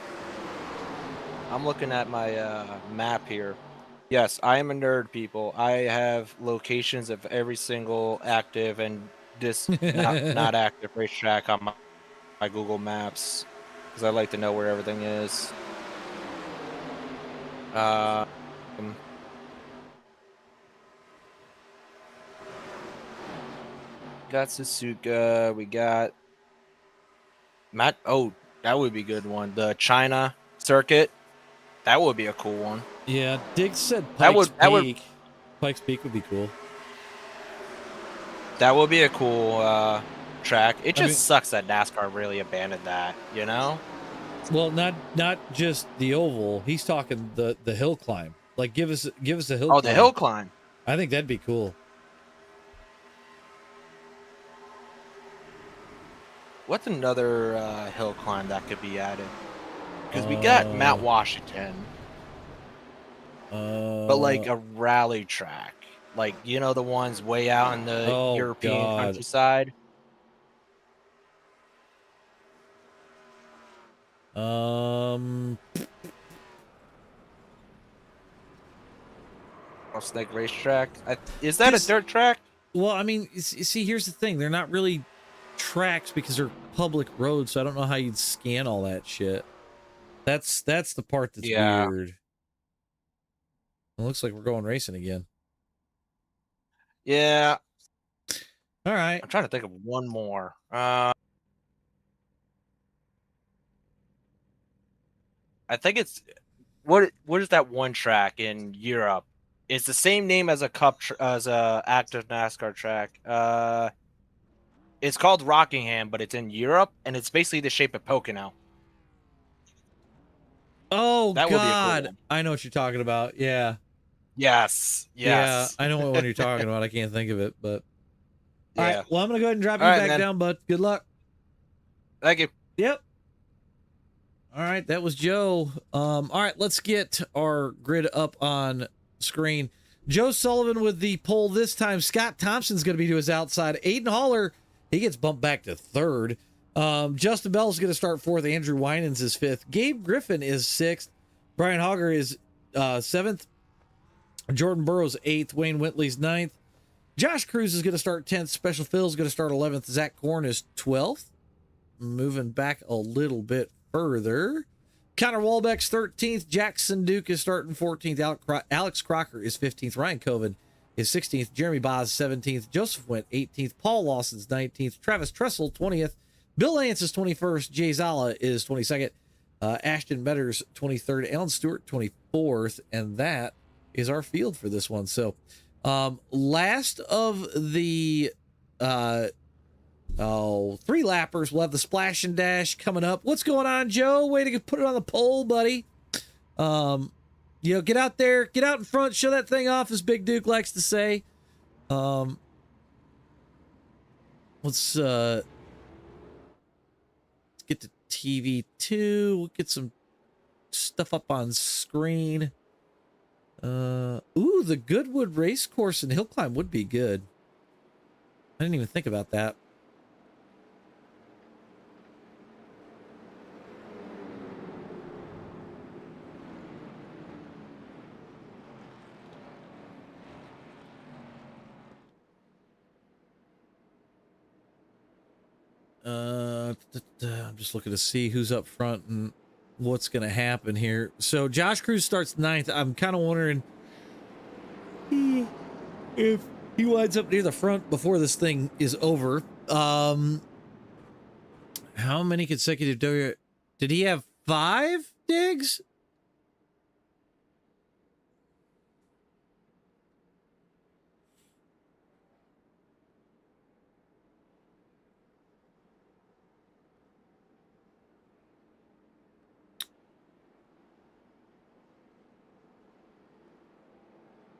I'm looking at my map here. Yes, I am a nerd, people. I have locations of every single active and not active racetrack on my Google Maps, because I like to know where everything is. Got Suzuka. We got Matt. Oh, that would be a good one. The China circuit. That would be a cool one. Yeah, Diggs said Pikes Peak. Pikes Peak would be cool. That would be a cool track. It just sucks that NASCAR really abandoned that, you know? Well, not just the oval. He's talking the hill climb. Like, give us a hill climb. Oh, the hill climb. I think that'd be cool. What's another hill climb that could be added? Because we got Mount Washington. But like a rally track. Like, you know, the ones way out in the European countryside. Snake racetrack. Is that a dirt track? Well, I mean, see, here's the thing. They're not really tracks because they're public roads, so I don't know how you'd scan all that shit. That's the part that's weird. It looks like we're going racing again. Yeah. All right. I'm trying to think of one more. I think it's what is that one track in Europe? It's the same name as as a active NASCAR track. It's called Rockingham, but it's in Europe, and it's basically the shape of Pocono. Oh, that God. Would be a cool one. I know what you're talking about. Yeah. Yes. Yeah, I know what one you're talking about. I can't think of it, but all right. Well, I'm gonna go ahead and drop you back down, bud. Good luck. Thank you. Yep. All right, that was Joe. All right, let's get our grid up on screen. Joe Sullivan with the pole this time. Scott Thompson's going to be to his outside. Aiden Haller, he gets bumped back to third. Justin Bell's going to start fourth. Andrew Winans is fifth. Gabe Griffin is sixth. Brian Hogger is seventh. Jordan Burroughs eighth. Wayne Whitley's ninth. Josh Cruz is going to start 10th. Special Phil's going to start 11th. Zach Korn is 12th. moving back a little bit further. Connor Walbeck's 13th. Jackson Duke is starting 14th. Alex Crocker is 15th. Ryan Coven is 16th. Jeremy Boz 17th. Joseph Went 18th. Paul Lawson's 19th. Travis Tressel 20th. Bill Lance is 21st. Jay Zala is 22nd. Ashton Metters 23rd. Alan Stewart 24th. And that is our field for this one. So last of the 3 lappers. We'll have the splash and dash coming up. What's going on, Joe? Way to put it on the pole, buddy. You know, get out there, get out in front, show that thing off, as Big Duke likes to say. Let's get to TV2. We'll get some stuff up on screen. Ooh, the Goodwood race course and hill climb would be good. I didn't even think about that. I'm just looking to see who's up front and what's going to happen here. So Josh Cruz starts 9th. I'm kind of wondering if he winds up near the front before this thing is over. How many consecutive did he have? 5 digs?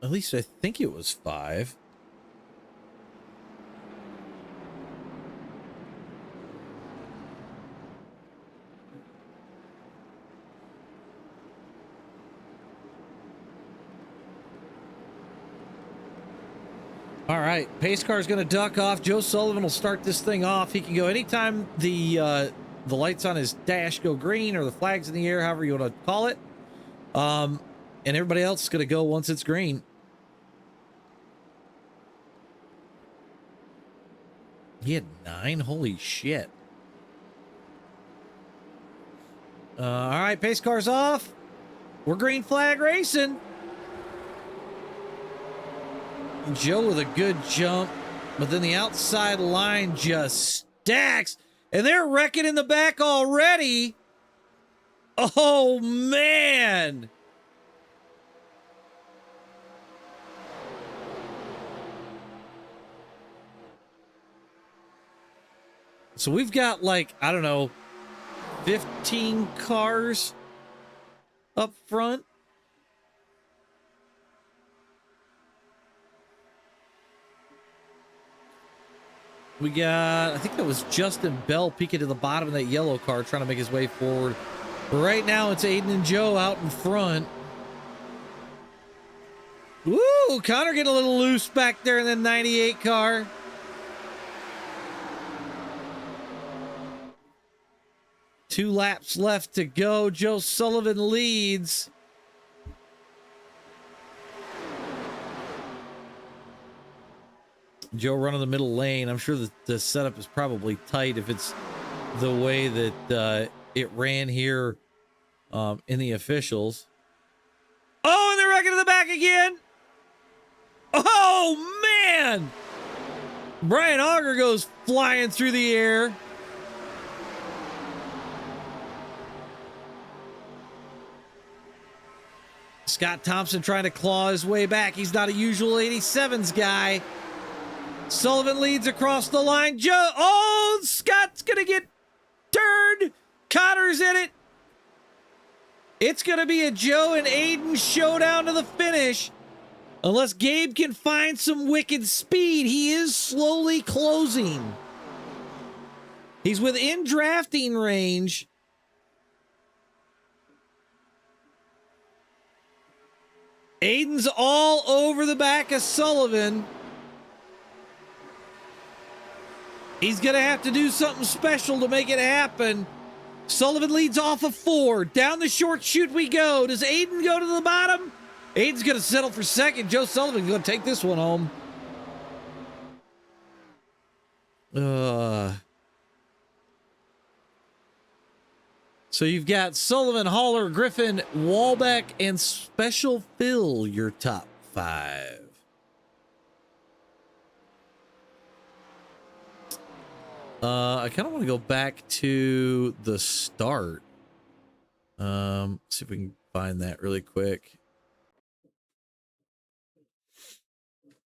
At least I think it was 5. All right, pace car is going to duck off. Joe Sullivan will start this thing off. He can go anytime the lights on his dash go green or the flags in the air, however you want to call it. And everybody else is going to go once it's green. He had 9? Holy shit. All right, pace car's off. We're green flag racing. Joe with a good jump, but then the outside line just stacks. And they're wrecking in the back already. Oh, man. So we've got, like, I don't know, 15 cars up front. We got, I think that was Justin Bell peeking to the bottom of that yellow car trying to make his way forward. But right now it's Aiden and Joe out in front. Woo! Connor getting a little loose back there in the 98 car. Two laps left to go. Joe Sullivan leads. Joe running the middle lane. I'm sure that the setup is probably tight if it's the way that it ran here in the officials. Oh, and they're wrecking in the back again. Oh, man. Brian Auger goes flying through the air. Scott Thompson trying to claw his way back. He's not a usual 87s guy. Sullivan leads across the line. Joe, oh, Scott's going to get turned. Connor's in it. It's going to be a Joe and Aiden showdown to the finish. Unless Gabe can find some wicked speed, he is slowly closing. He's within drafting range. Aiden's all over the back of Sullivan. He's going to have to do something special to make it happen. Sullivan leads off of 4. Down the short chute we go. Does Aiden go to the bottom? Aiden's going to settle for second. Joe Sullivan's going to take this one home. So you've got Sullivan, Haller, Griffin, Walbeck, and Special Phil, your top 5. I kind of want to go back to the start. See if we can find that really quick.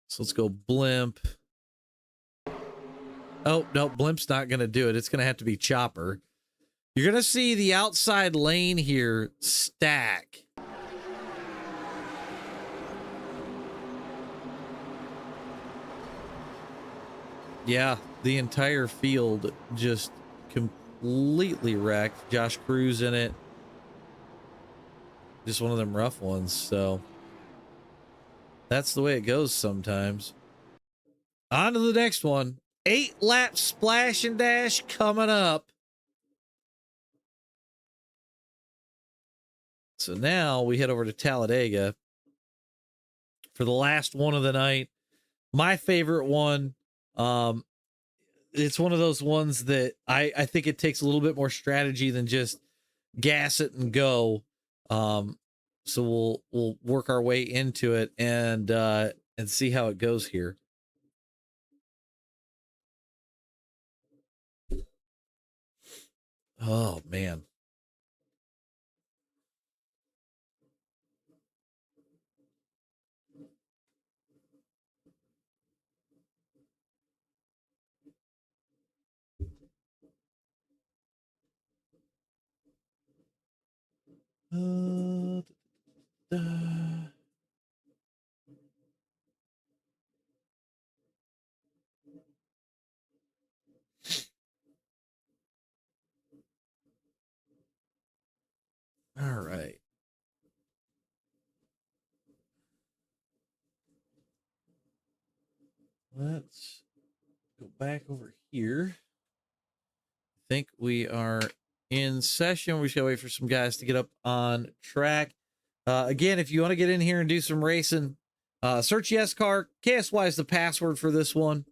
So let's go blimp. Oh, no, blimp's not going to do it. It's going to have to be chopper. You're going to see the outside lane here stack. Yeah, the entire field just completely wrecked. Josh Cruz in it. Just one of them rough ones, so that's the way it goes sometimes. On to the next one. 8-lap splash and dash coming up. So now we head over to Talladega for the last one of the night. My favorite one. It's one of those ones that I think it takes a little bit more strategy than just gas it and go. So we'll work our way into it and see how it goes here. Oh man. All right. Let's go back over here. I think we are in session. We should wait for some guys to get up on track. Again, if you want to get in here and do some racing, search YESCAR. KSY is the password for this one.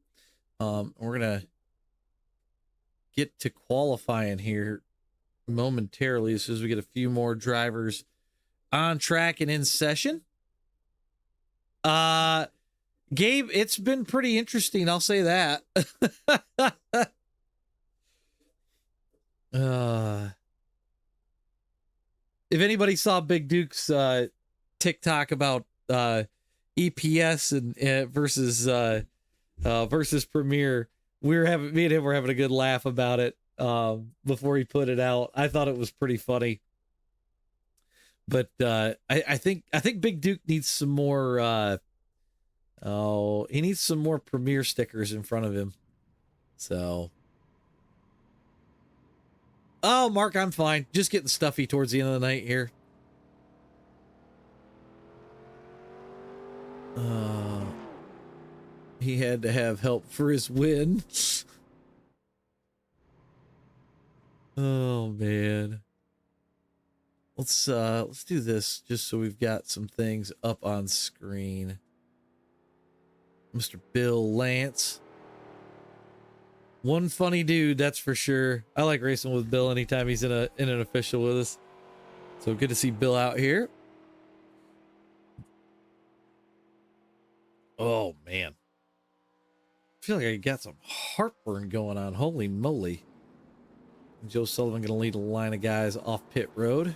We're going to get to qualifying here momentarily as soon as we get a few more drivers on track and in session. Gabe, it's been pretty interesting, I'll say that. If anybody saw Big Duke's TikTok about EPS and versus Premiere, me and him were having a good laugh about it before he put it out. I thought it was pretty funny. But I think Big Duke needs some more he needs some more Premiere stickers in front of him. So oh, Mark, I'm fine. Just getting stuffy towards the end of the night here. He had to have help for his win. Oh man. Let's do this just so we've got some things up on screen. Mr. Bill Lance. One funny dude, that's for sure. I like racing with Bill anytime he's in an official with us. So good to see Bill out here. Oh man. I feel like I got some heartburn going on. Holy moly. Joe Sullivan gonna lead a line of guys off pit road.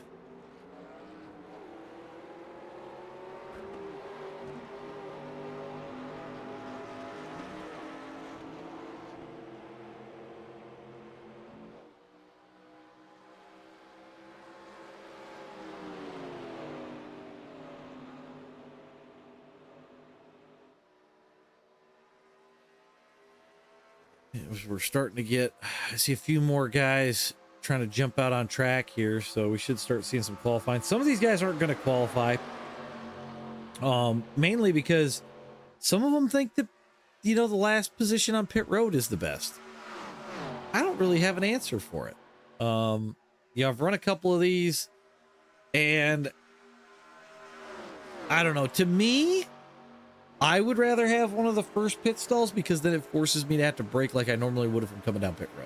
We're starting to get, I see a few more guys trying to jump out on track here, so we should start seeing some qualifying. Some of these guys aren't going to qualify, mainly because some of them think that, you know, the last position on pit road is the best. I don't really have an answer for it. You know, I've run a couple of these, and I don't know. To me, I would rather have one of the first pit stalls because then it forces me to have to brake like I normally would if I'm coming down pit road.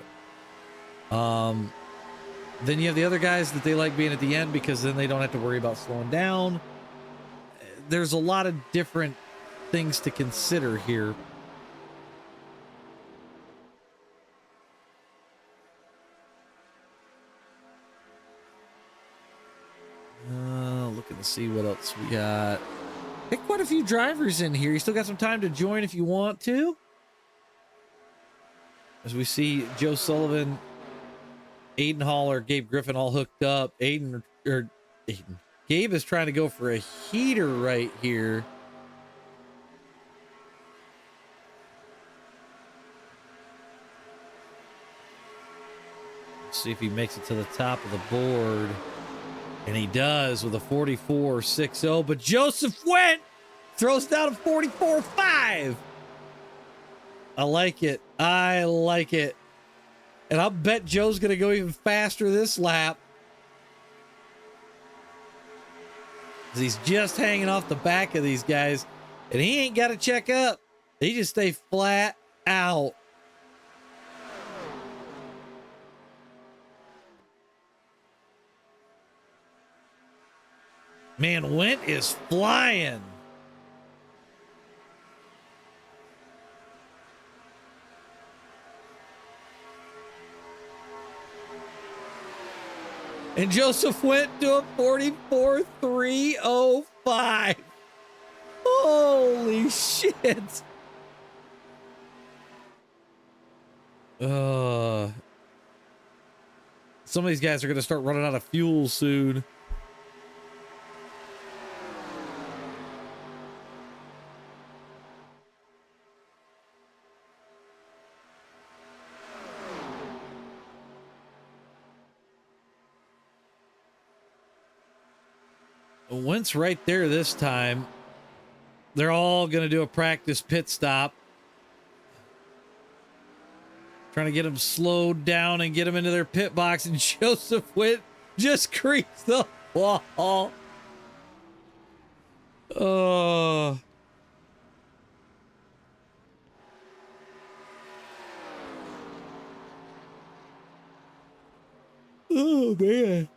Then you have the other guys that they like being at the end because then they don't have to worry about slowing down. There's a lot of different things to consider here. Looking to see what else we got. Got quite a few drivers in here. You still got some time to join if you want to. As we see Joe Sullivan, Aiden Haller, Gabe Griffin all hooked up. Gabe is trying to go for a heater right here. Let's see if he makes it to the top of the board. And he does with a 44.60. But Joseph Went throws down a 44.5. I like it. I like it. And I'll bet Joe's going to go even faster this lap. He's just hanging off the back of these guys. And he ain't got to check up. He just stay flat out. Man, Went is flying. And Joseph Went to a 44.305. Holy shit. Some of these guys are going to start running out of fuel soon. Wentz right there this time. They're all going to do a practice pit stop. Trying to get them slowed down and get them into their pit box. And Joseph Went just creased the wall. Oh. Oh, man.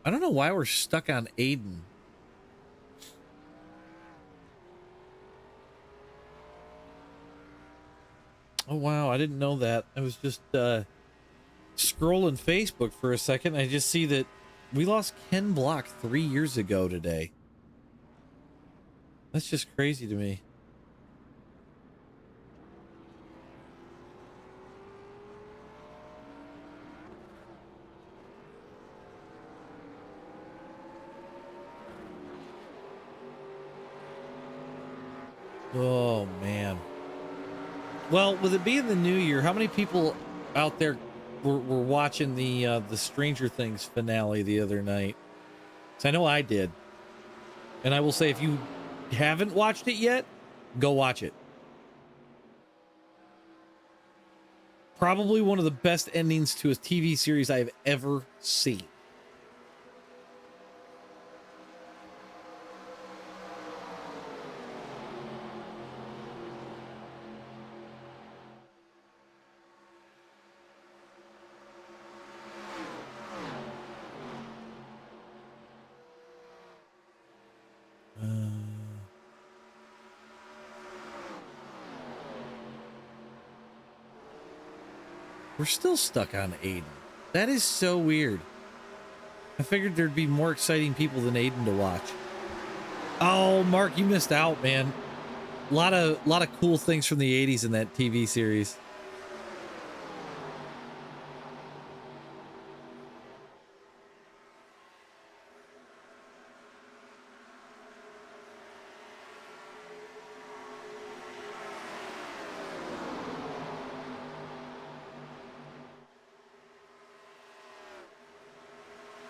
I don't know why we're stuck on Aiden. Oh, wow. I didn't know that. I was just scrolling Facebook for a second. I just see that we lost Ken Block 3 years ago today. That's just crazy to me. Oh, man. Well, with it being the new year, how many people out there were watching the Stranger Things finale the other night? So I know I did. And I will say, if you haven't watched it yet, go watch it. Probably one of the best endings to a TV series I've ever seen. We're still stuck on Aiden. That is so weird. I figured there'd be more exciting people than Aiden to watch. Oh, Mark, you missed out, man. A lot of cool things from the 80s in that TV series.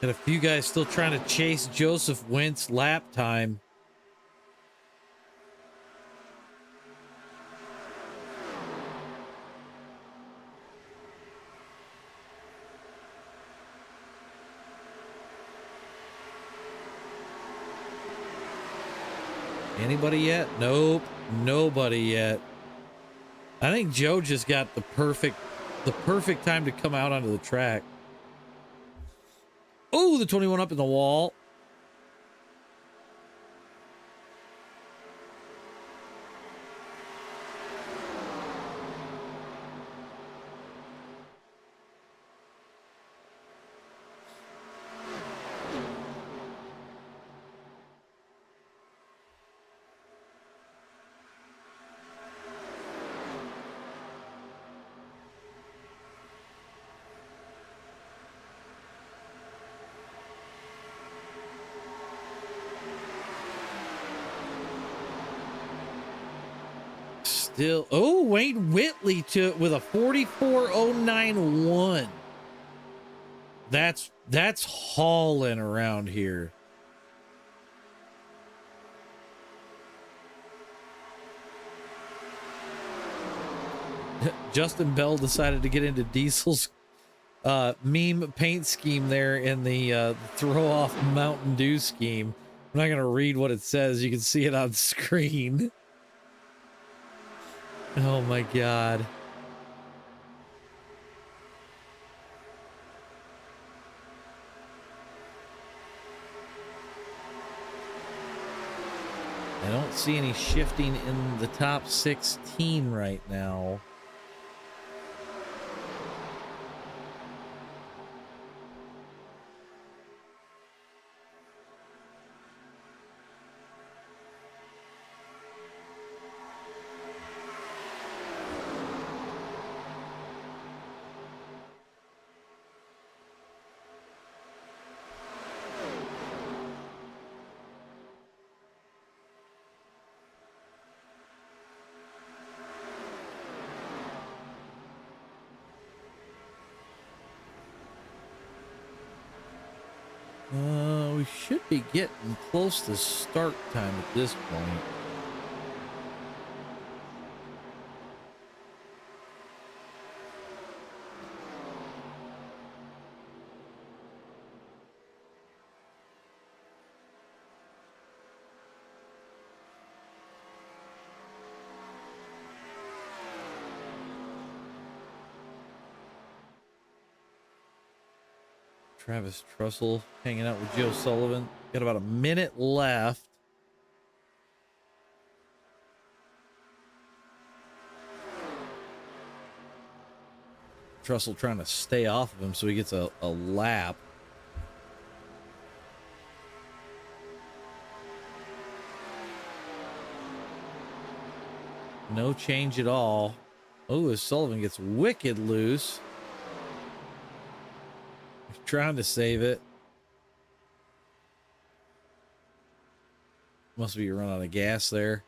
Got a few guys still trying to chase Joseph Wentz lap time. Anybody yet? Nope. Nobody yet. I think Joe just got the perfect time to come out onto the track. Oh, the 21 up in the wall. Still, oh, Wayne Whitley with a 44.091. That's hauling around here. Justin Bell decided to get into Diesel's meme paint scheme there in the throw off Mountain Dew scheme. I'm not gonna read what it says. You can see it on screen. Oh my God. I don't see any shifting in the top 16 right now. We should be getting close to start time at this point. Travis Trussell hanging out with Joe Sullivan. Got about a minute left. Trussell trying to stay off of him so he gets a lap. No change at all. Oh, as Sullivan gets wicked loose. Trying to save it. Must be a run out of gas there.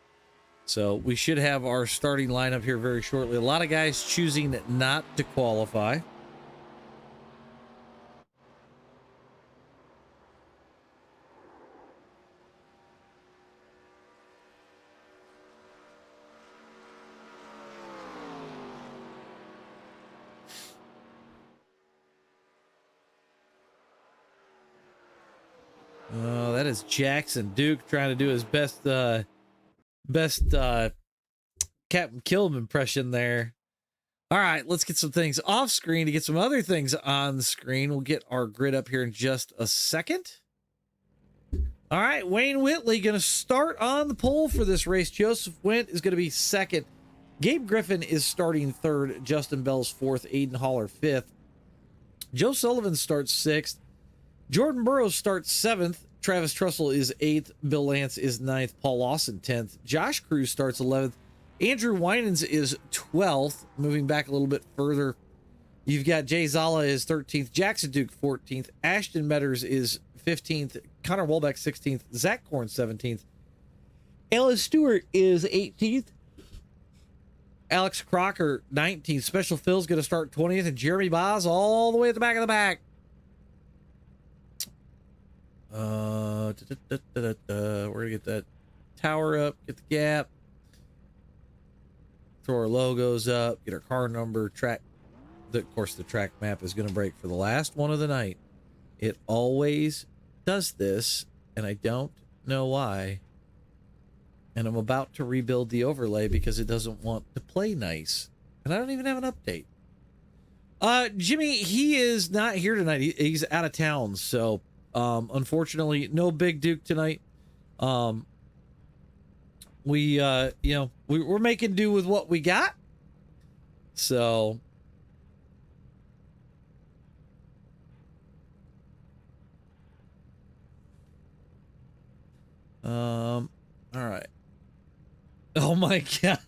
So we should have our starting lineup here very shortly. A lot of guys choosing not to qualify. That is Jackson Duke trying to do his best Captain Killam impression there. All right, let's get some things off screen to get some other things on the screen. We'll get our grid up here in just a second. All right, Wayne Whitley going to start on the pole for this race. Joseph Wendt is going to be second. Gabe Griffin is starting third. Justin Bell's fourth. Aiden Haller fifth. Joe Sullivan starts sixth. Jordan Burroughs starts seventh. Travis Trussell is 8th. Bill Lance is 9th. Paul Lawson 10th. Josh Cruz starts 11th. Andrew Winans is 12th. Moving back a little bit further, you've got Jay Zala is 13th. Jackson Duke 14th. Ashton Metters is 15th. Connor Wolbeck 16th. Zach Korn 17th. Ellis Stewart is 18th. Alex Crocker 19th. Special Phil's going to start 20th. And Jeremy Boz all the way at the back of the back. We're gonna get that tower up, get the gap, throw our logos up, get our car number, track. Of course, the track map is gonna break for the last one of the night. It always does this, and I don't know why. And I'm about to rebuild the overlay because it doesn't want to play nice. And I don't even have an update. Jimmy, he is not here tonight. He's out of town. So, unfortunately, no Big Duke tonight. We're making do with what we got. So, all right. Oh my God.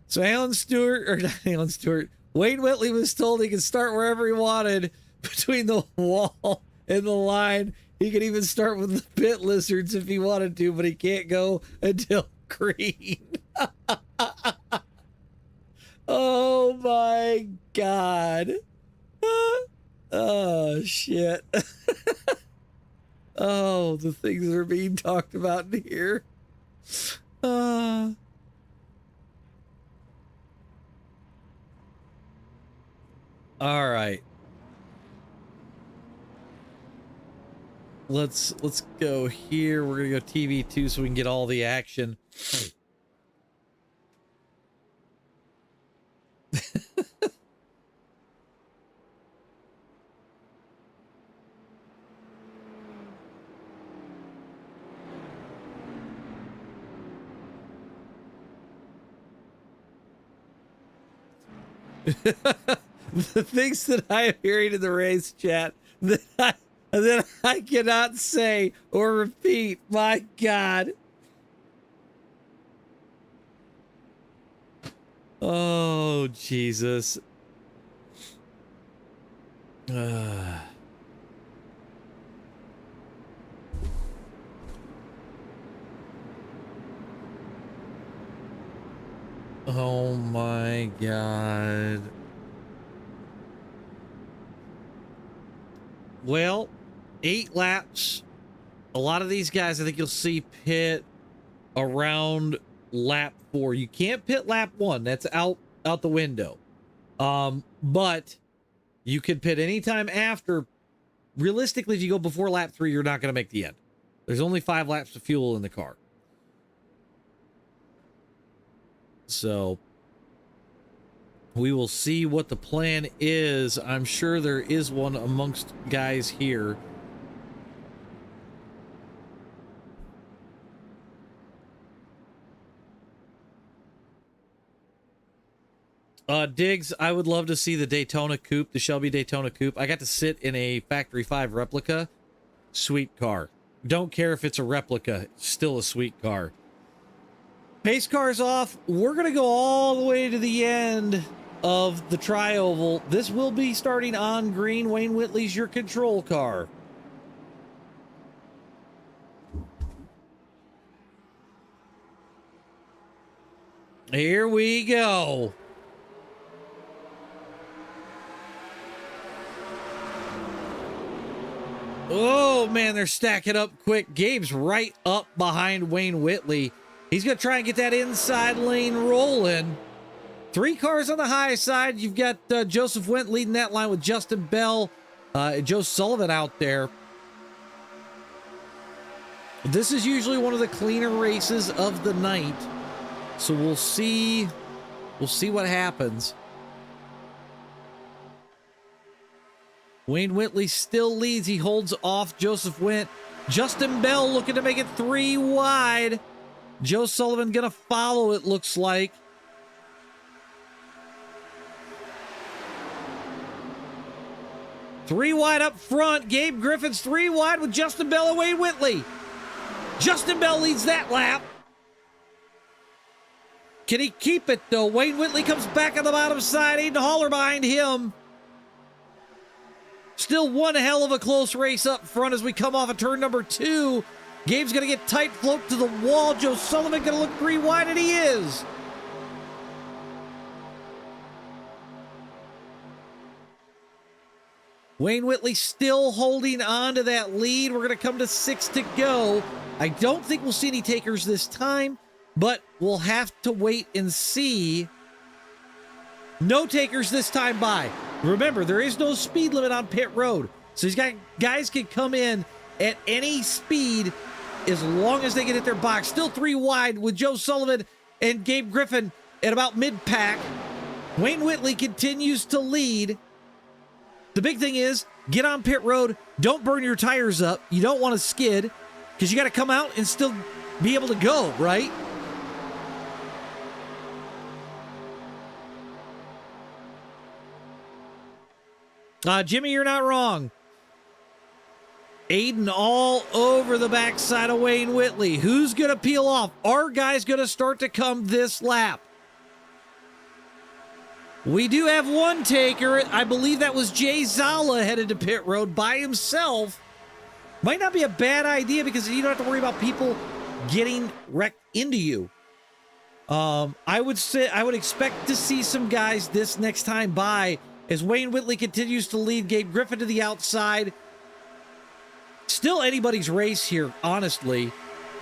So Alan Stewart, or not Alan Stewart, Wayne Whitley was told he could start wherever he wanted between the wall and the line. He could even start with the pit lizards if he wanted to, but he can't go until green. Oh my God. Oh shit. Oh, the things that are being talked about in here. All right. Let's go here. We're gonna go TV2 so we can get all the action. The things that I am hearing in the race chat that I cannot say or repeat. My God. Oh, Jesus. Oh my God. Well, 8 laps. A lot of these guys, I think you'll see pit around lap 4. You can't pit lap 1. That's out the window. But you can pit anytime after. Realistically, if you go before lap 3, you're not going to make the end. There's only 5 laps of fuel in the car. So we will see what the plan is. I'm sure there is one amongst guys here. Diggs, I would love to see the Daytona Coupe, the Shelby Daytona Coupe. I got to sit in a Factory 5 replica. Sweet car. Don't care if it's a replica. Still a sweet car. Pace car's off. We're going to go all the way to the end of the tri-oval. This will be starting on green. Wayne Whitley's your control car. Here we go. Oh, man, they're stacking up quick. Gabe's right up behind Wayne Whitley. He's going to try and get that inside lane rolling. 3 cars on the high side. You've got Joseph Wendt leading that line with Justin Bell. Joe Sullivan out there. This is usually one of the cleaner races of the night. So we'll see what happens. Wayne Whitley still leads. He holds off Joseph Wendt. Justin Bell looking to make it 3 wide. Joe Sullivan gonna follow, it looks like. Three wide up front. Gabe Griffin's 3 wide with Justin Bell and Wayne Whitley. Justin Bell leads that lap. Can he keep it, though? Wayne Whitley comes back on the bottom side. Aiden Haller behind him. Still one hell of a close race up front as we come off of turn number 2. Gabe's going to get tight, float to the wall. Joe Sullivan going to look 3 wide, and he is. Wayne Whitley still holding on to that lead. We're going to come to 6 to go. I don't think we'll see any takers this time, but we'll have to wait and see. No takers this time by. Remember, there is no speed limit on pit road. So these guys can come in at any speed as long as they get at their box. Still 3 wide with Joe Sullivan and Gabe Griffin at about mid-pack. Wayne Whitley continues to lead. The big thing is, get on pit road. Don't burn your tires up. You don't want to skid because you got to come out and still be able to go, right? Jimmy, you're not wrong. Aiden all over the backside of Wayne Whitley. Who's going to peel off? Our guy's going to start to come this lap. We do have one taker. I believe that was Jay Zala headed to pit road by himself. Might not be a bad idea because you don't have to worry about people getting wrecked into you. I would expect to see some guys this next time by as Wayne Whitley continues to lead Gabe Griffin to the outside. Still anybody's race here, honestly.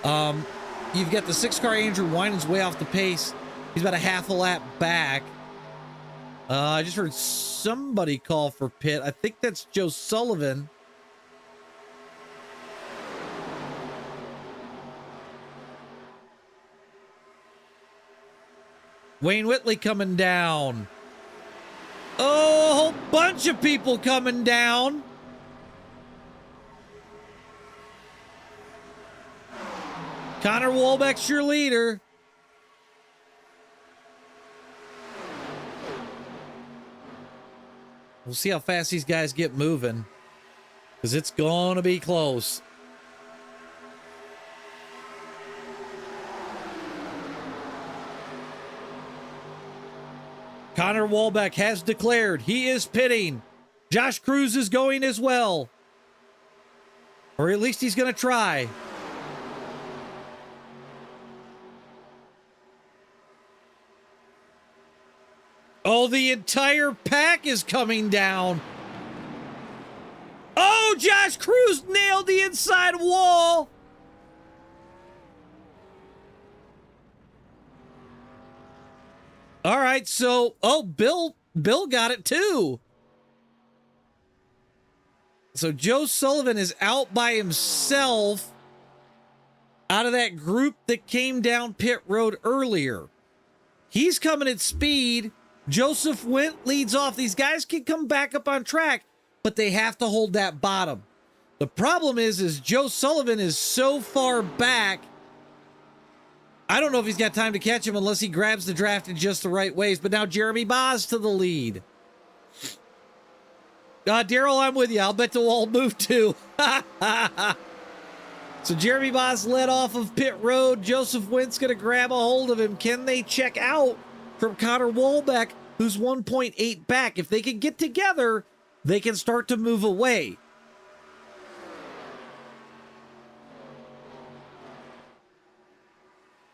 You've got the 6-car Andrew Winans way off the pace. He's about a half a lap back. I just heard somebody call for pit. I think that's Joe Sullivan. Wayne Whitley coming down. Oh, a whole bunch of people coming down. Connor Wolbeck's your leader. We'll see how fast these guys get moving, because it's going to be close. Connor Wolbeck has declared he is pitting. Josh Cruz is going as well. Or at least he's going to try. Oh, the entire pack is coming down. Oh, Josh Cruz nailed the inside wall. All right, so, oh, Bill got it too. So Joe Sullivan is out by himself out of that group that came down pit road earlier. He's coming at speed. Joseph Went leads off. These guys can come back up on track, but they have to hold that bottom. The problem is Joe Sullivan is so far back, I don't know if he's got time to catch him unless he grabs the draft in just the right ways. But now Jeremy Boz to the lead. Daryl, I'm with you. I'll bet the wall move too. So Jeremy Boz led off of pit road. Joseph Went's going to grab a hold of him. Can they check out from Connor Wolbeck, who's 1.8 back? If they can get together, they can start to move away.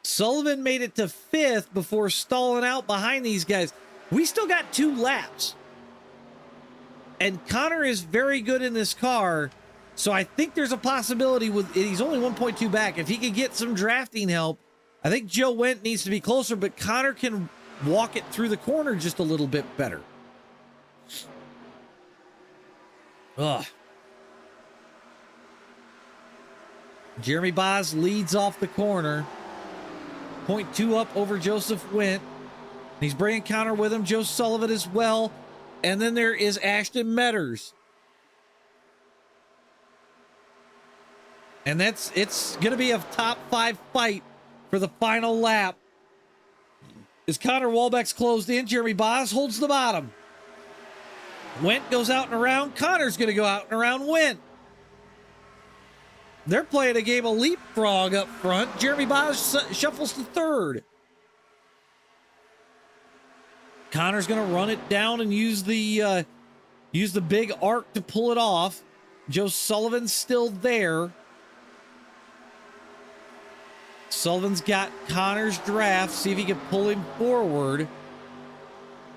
Sullivan made it to 5th before stalling out behind these guys. We still got 2 laps. And Connor is very good in this car. So I think there's a possibility with he's only 1.2 back. If he could get some drafting help, I think Joe Went needs to be closer, but Connor can walk it through the corner just a little bit better. Ugh. Jeremy Boz leads off the corner. 0.2 up over Joseph Went. He's bringing Connor with him. Joe Sullivan as well. And then there is Ashton Metters. And it's going to be a top 5 fight for the final lap. As Connor Wolbeck's closed in, Jeremy Boz holds the bottom. Went goes out and around. Connor's going to go out and around Went. They're playing a game of leapfrog up front. Jeremy Boz shuffles to 3rd. Connor's going to run it down and use the big arc to pull it off. Joe Sullivan's still there. Sullivan's got Connor's draft. See if he can pull him forward.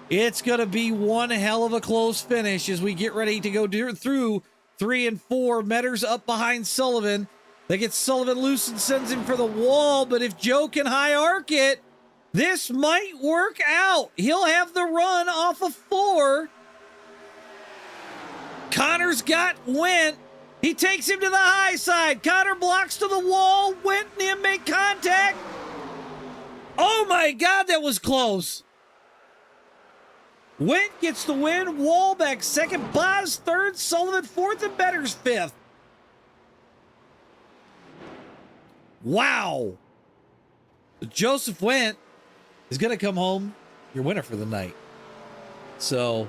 It's going to be one hell of a close finish as we get ready to go through 3 and 4. Metters up behind Sullivan. They get Sullivan loose and sends him for the wall. But if Joe can high arc it, this might work out. He'll have the run off of 4. Connor's got Went. He takes him to the high side. Connor blocks to the wall. Went and him make contact. Oh my God, that was close. Went gets the win. Wallbeck second. Boz third. Sullivan fourth. And Betters fifth. Wow. Joseph Went is going to come home your winner for the night. So,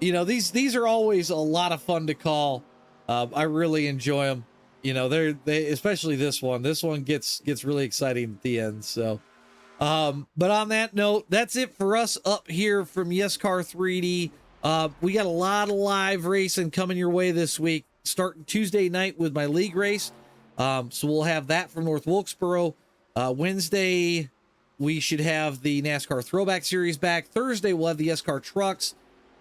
you know, these are always a lot of fun to call. I really enjoy them. You know, they especially this one. This one gets really exciting at the end. So, but on that note, that's it for us up here from YESCAR 3D. We got a lot of live racing coming your way this week, starting Tuesday night with my league race. So we'll have that from North Wilkesboro. Wednesday, we should have the NASCAR Throwback Series back. Thursday, we'll have the YESCAR Trucks.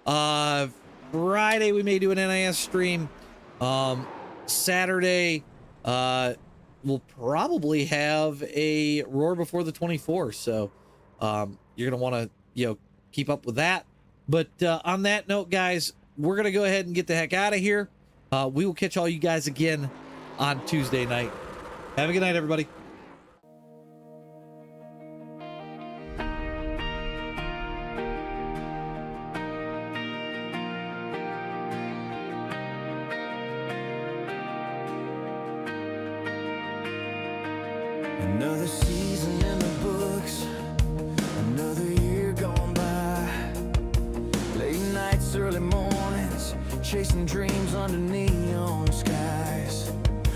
Friday, we may do an NIS stream. Saturday, we'll probably have a Roar Before the 24th. So, you're going to want to, keep up with that. But, on that note, guys, we're going to go ahead and get the heck out of here. We will catch all you guys again on Tuesday night. Have a good night, everybody. Another season in the books, another year gone by. Late nights, early mornings, chasing dreams under neon skies.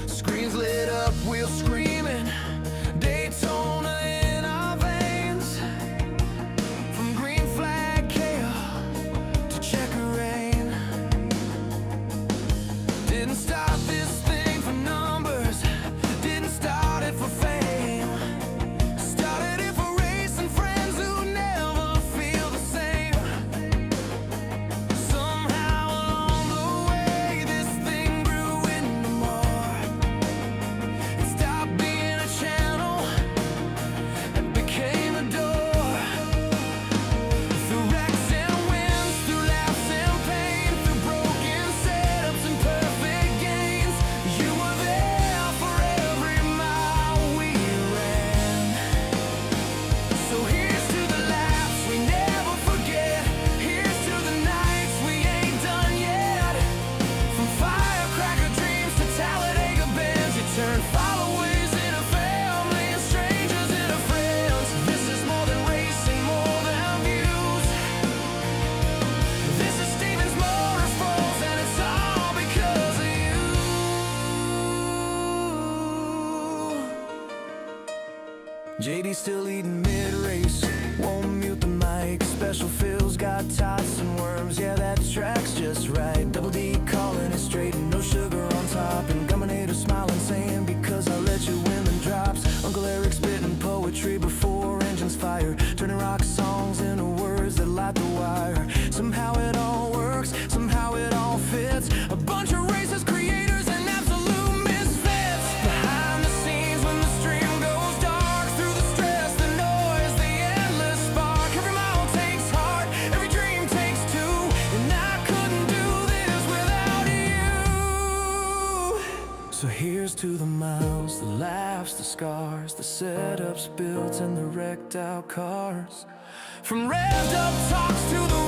Screens lit up, wheels screaming, Daytona in our veins. From green flag chaos to checker rain. Didn't start this thing for numbers, didn't start it for fame. JD still eating mid-race, won't mute the mic. Special Phil's got tots and worms, yeah, that track's just right. Double D calling it straight and no sugar on top. And Guminator smiling saying, because I let you win the drops. Uncle Eric spitting poetry before engines fire, turning rock songs into words that light the wire. Somehow it all works, somehow it all fits. A bunch of racist creators and absolute misfits. Behind the scenes when the stream goes dark, through the stress, the noise, the endless spark. Every mile takes heart, every dream takes two. And I couldn't do this without you. So here's to the miles, the laughs, the scars, the setups built and the wrecked out cars. From revved up talks to the